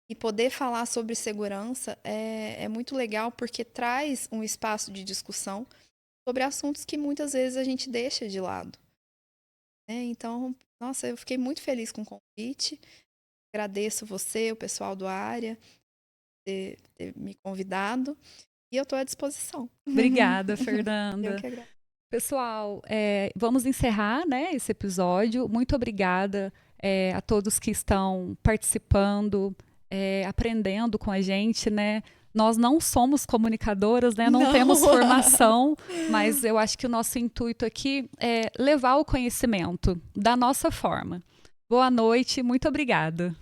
E poder falar sobre segurança é muito legal porque traz um espaço de discussão sobre assuntos que muitas vezes a gente deixa de lado, né? Então, nossa, eu fiquei muito feliz com o convite. Agradeço você, o pessoal do área, ter me convidado. E eu estou à disposição. Obrigada, Eu Fernanda. que agradeço. Pessoal, vamos encerrar, né, esse episódio. Muito obrigada a todos que estão participando, aprendendo com a gente, né? Nós não somos comunicadoras, né? Não temos formação, mas eu acho que o nosso intuito aqui é levar o conhecimento da nossa forma. Boa noite, muito obrigada.